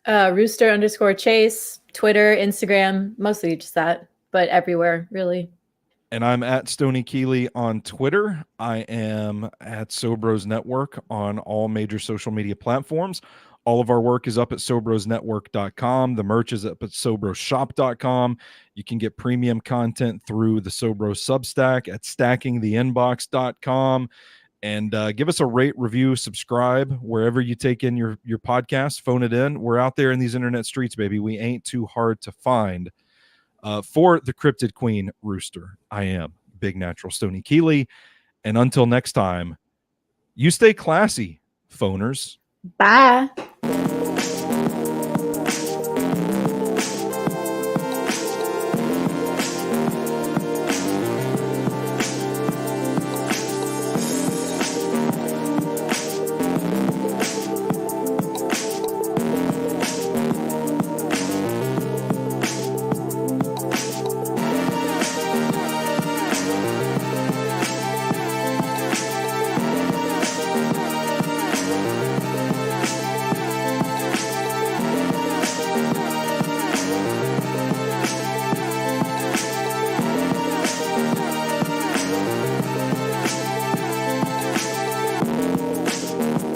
Rooster_Chase, Twitter, Instagram, mostly just that, but everywhere, really. And I'm at Stoney Keeley on Twitter. I am at Sobros Network on all major social media platforms. All of our work is up at SobrosNetwork.com. The merch is up at SobrosShop.com. You can get premium content through the Sobros Substack at StackingTheInbox.com. And give us a rate, review, subscribe wherever you take in your podcast. Phone it in. We're out there in these internet streets, baby. We ain't too hard to find. For the Cryptid Queen, Rooster, I am Big Natural Stoney Keeley. And until next time, you stay classy, phoners. Bye.